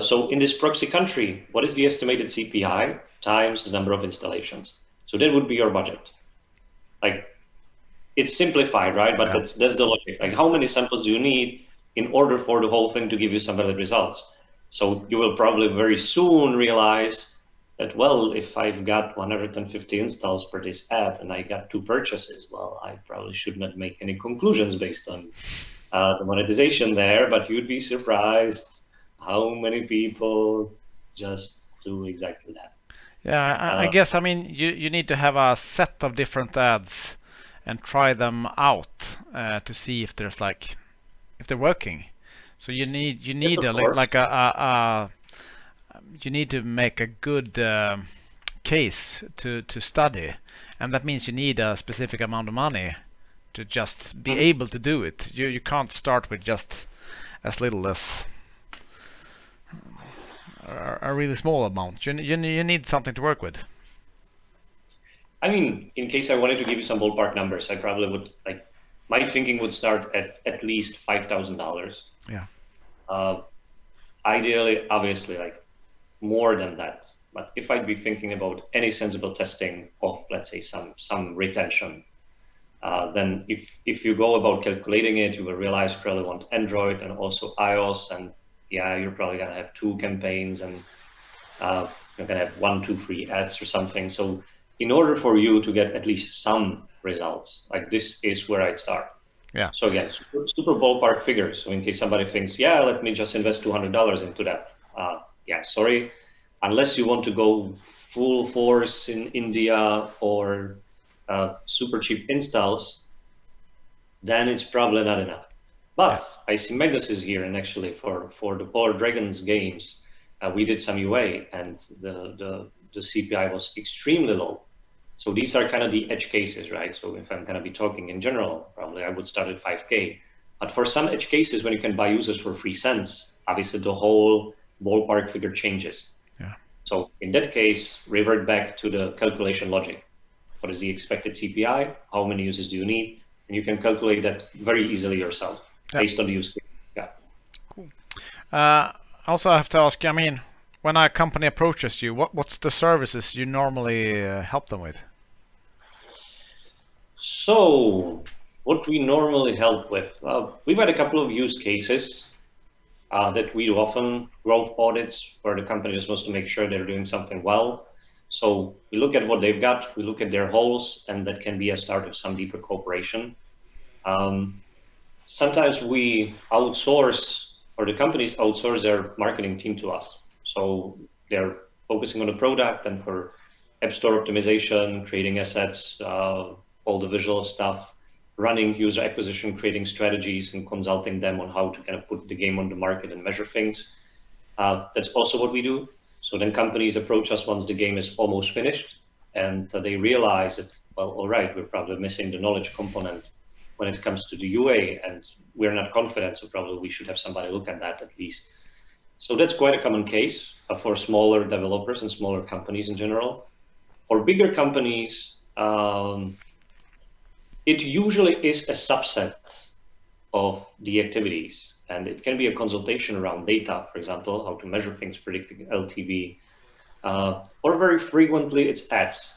So in this proxy country, what is the estimated CPI times the number of installations? So that would be your budget. Like, it's simplified, right? But that's the logic. Like, how many samples do you need in order for the whole thing to give you some valid results? So you will probably very soon realize that, well, if I've got 150 installs per this ad and I got 2 purchases, well, I probably should not make any conclusions based on the monetization there, but you'd be surprised how many people just do exactly that. Yeah, I guess, I mean, you need to have a set of different ads and try them out to see if there's if they're working. So you need Yes, you need to make a good case to study, and that means you need a specific amount of money to just be able to do it. You can't start with just as little as a really small amount. You need something to work with. I mean, in case I wanted to give you some ballpark numbers, I probably would, my thinking would start at least $5,000. Yeah. Ideally, obviously, more than that. But if I'd be thinking about any sensible testing of, let's say, some retention, then if you go about calculating it, you will realize you probably want Android and also iOS, and yeah, you're probably gonna have 2 campaigns, and you're gonna have 1, 2, 3 ads or something. So in order for you to get at least some results, this is where I'd start. Yeah. So again, super ballpark figures. So in case somebody thinks, yeah, let me just invest $200 into that. Yeah, sorry, unless you want to go full force in India or super cheap installs, then it's probably not enough. But I see Magnus is here, and actually for the Polar Dragons games, we did some UA, and the CPI was extremely low. So these are kind of the edge cases, right? So if I'm going to be talking in general, probably I would start at 5K. But for some edge cases, when you can buy users for 3 cents, obviously the whole ballpark figure changes. Yeah. So in that case, revert back to the calculation logic. What is the expected CPI? How many users do you need? And you can calculate that very easily yourself based on the use case. Yeah. Cool. Also, I have to ask you, I mean, when a company approaches you, what's the services you normally help them with? So what we normally help with, we've had a couple of use cases that we do often, growth audits, where the company just wants to make sure they're doing something well. So we look at what they've got, we look at their holes, and that can be a start of some deeper cooperation. Sometimes we outsource, or the companies outsource their marketing team to us. So they're focusing on the product, and for App Store optimization, creating assets, all the visual stuff, running user acquisition, creating strategies, and consulting them on how to kind of put the game on the market and measure things. That's also what we do. So then companies approach us once the game is almost finished, and they realize that, well, all right, we're probably missing the knowledge component when it comes to the UA, and we're not confident, so probably we should have somebody look at that at least. So that's quite a common case for smaller developers and smaller companies in general. For bigger companies, it usually is a subset of the activities, and it can be a consultation around data, for example, how to measure things, predicting LTV, or very frequently it's ads.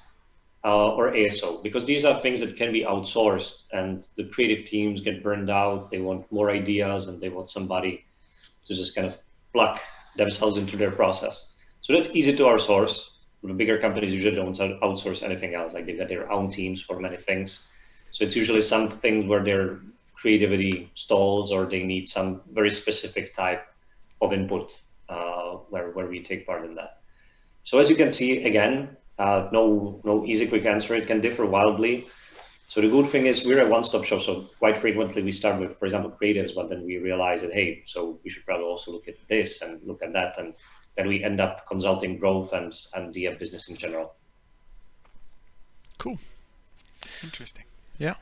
or ASO, because these are things that can be outsourced, and the creative teams get burned out. They want more ideas, and they want somebody to just kind of plug themselves into their process. So that's easy to outsource. The bigger companies usually don't outsource anything else. Like they've got their own teams for many things. So it's usually some things where their creativity stalls, or they need some very specific type of input where we take part in that. So as you can see, again, no easy quick answer. It can differ wildly. So the good thing is we're a one-stop shop. So quite frequently we start with, for example, creatives, but then we realize that, hey, so we should probably also look at this and look at that. And then we end up consulting growth and the business in general. Cool. Interesting. Yeah.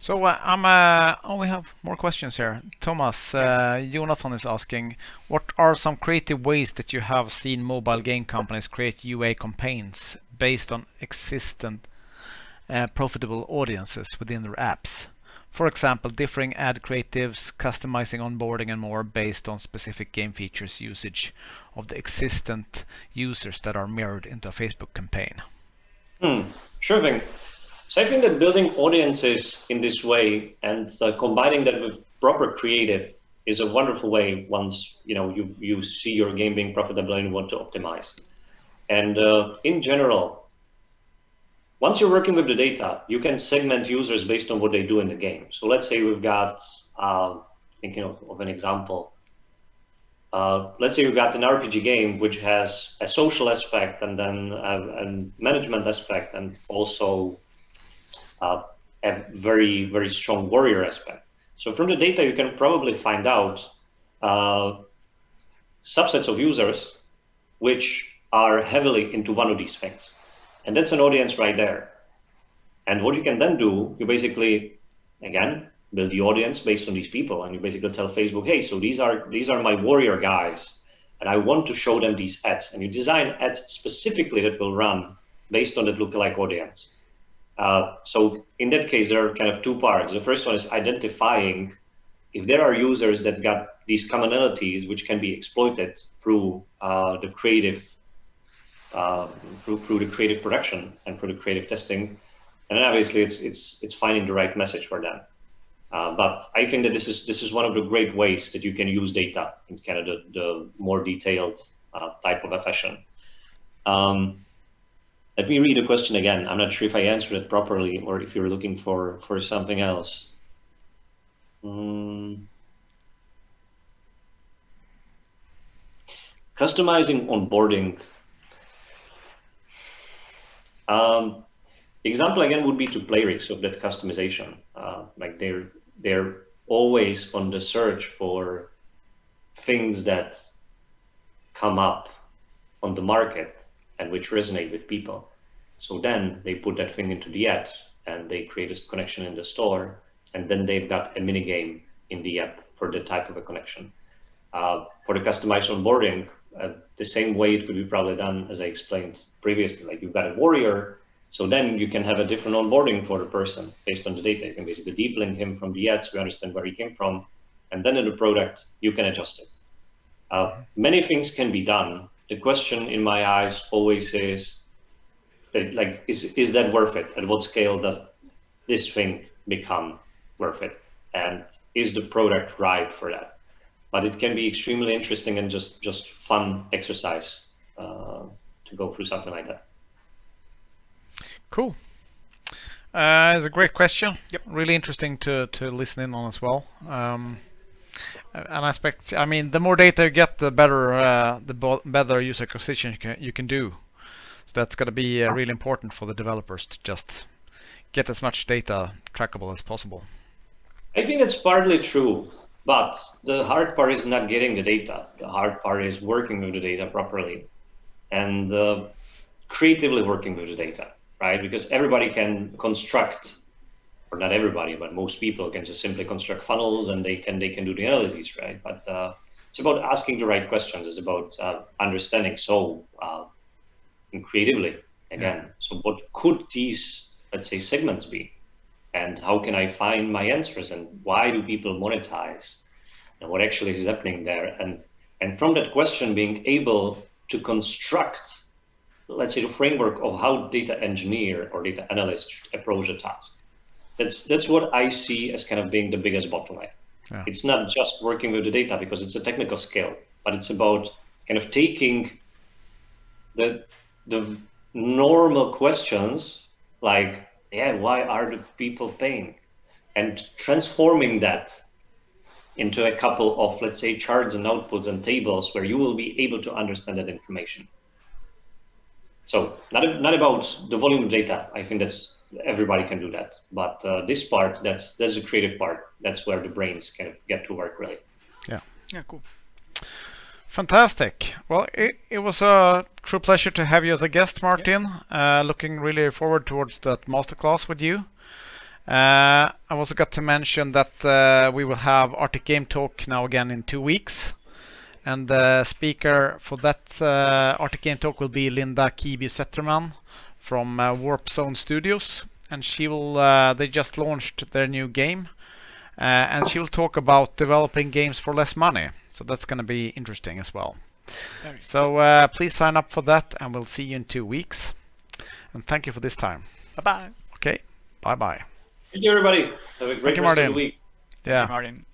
So we have more questions here. Thomas, Yes. Jonathan is asking, what are some creative ways that you have seen mobile game companies create UA campaigns based on existent profitable audiences within their apps? For example, differing ad creatives, customizing onboarding and more based on specific game features, usage of the existent users that are mirrored into a Facebook campaign. Sure thing. So I think that building audiences in this way and combining that with proper creative is a wonderful way once you see your game being profitable and you want to optimize. And in general, once you're working with the data, you can segment users based on what they do in the game. So let's say we've got, thinking of an example, let's say you've got an RPG game which has a social aspect and then a management aspect and also a very, very strong warrior aspect. So from the data, you can probably find out subsets of users which are heavily into one of these things. And that's an audience right there. And what you can then do, you basically, again, build the audience based on these people. And you basically tell Facebook, hey, so these are my warrior guys. And I want to show them these ads. And you design ads specifically that will run based on that lookalike audience. So in that case, there are kind of two parts. The first one is identifying if there are users that got these commonalities which can be exploited through the creative through the creative production and through the creative testing, and then obviously it's finding the right message for them. But I think that this is one of the great ways that you can use data in kind of the more detailed type of a fashion. Let me read the question again. I'm not sure if I answered it properly or if you're looking for something else. Customizing onboarding. Example again would be to play rigs of that customization. Like they're always on the search for things that come up on the market and which resonate with people. So then they put that thing into the ad and they create a connection in the store, and then they've got a mini game in the app for the type of a connection. For the customized onboarding, the same way it could be probably done as I explained previously. Like you've got a warrior, so then you can have a different onboarding for the person based on the data. You can basically deep link him from the ads, we understand where he came from, and then in the product, you can adjust it. Many things can be done. The question in my eyes always is, like, is that worth it? At what scale does this thing become worth it? And is the product right for that? But it can be extremely interesting and just fun exercise to go through something like that. Cool. It's a great question. Yep. Really interesting to listen in on as well. An aspect, I mean, the more data you get, the better user acquisition you can do. So that's going to be really important for the developers to just get as much data trackable as possible. I think that's partly true, but the hard part is not getting the data. The hard part is working with the data properly and creatively working with the data, right? Because everybody can construct, or not everybody, but most people can just simply construct funnels and they can do the analysis, right? But it's about asking the right questions. It's about understanding. So creatively, again, so what could these, let's say, segments be? And how can I find my answers? And why do people monetize? And what actually is happening there? And from that question, being able to construct let's say, the framework of how data engineer or data analyst should approach a task. That's what I see as kind of being the biggest bottleneck. Yeah. It's not just working with the data because it's a technical skill, but it's about kind of taking the normal questions like, yeah, why are the people paying? And transforming that into a couple of, let's say, charts and outputs and tables where you will be able to understand that information. So not about the volume of data. I think that's everybody can do that. But this part, that's the creative part. That's where the brains kind of get to work really. Yeah. Yeah, cool. Fantastic. Well, it was a true pleasure to have you as a guest, Martin. Looking really forward towards that masterclass with you. I also got to mention that we will have Arctic Game Talk now again in 2 weeks. And the speaker for that Arctic Game Talk will be Linda Kiby-Zetterman from Warp Zone Studios. And she will, they just launched their new game. And she will talk about developing games for less money. So that's going to be interesting as well. So please sign up for that, and we'll see you in 2 weeks. And thank you for this time. Bye-bye. Okay, bye-bye. Thank you, everybody. Have a great rest of the week. Yeah. Martin.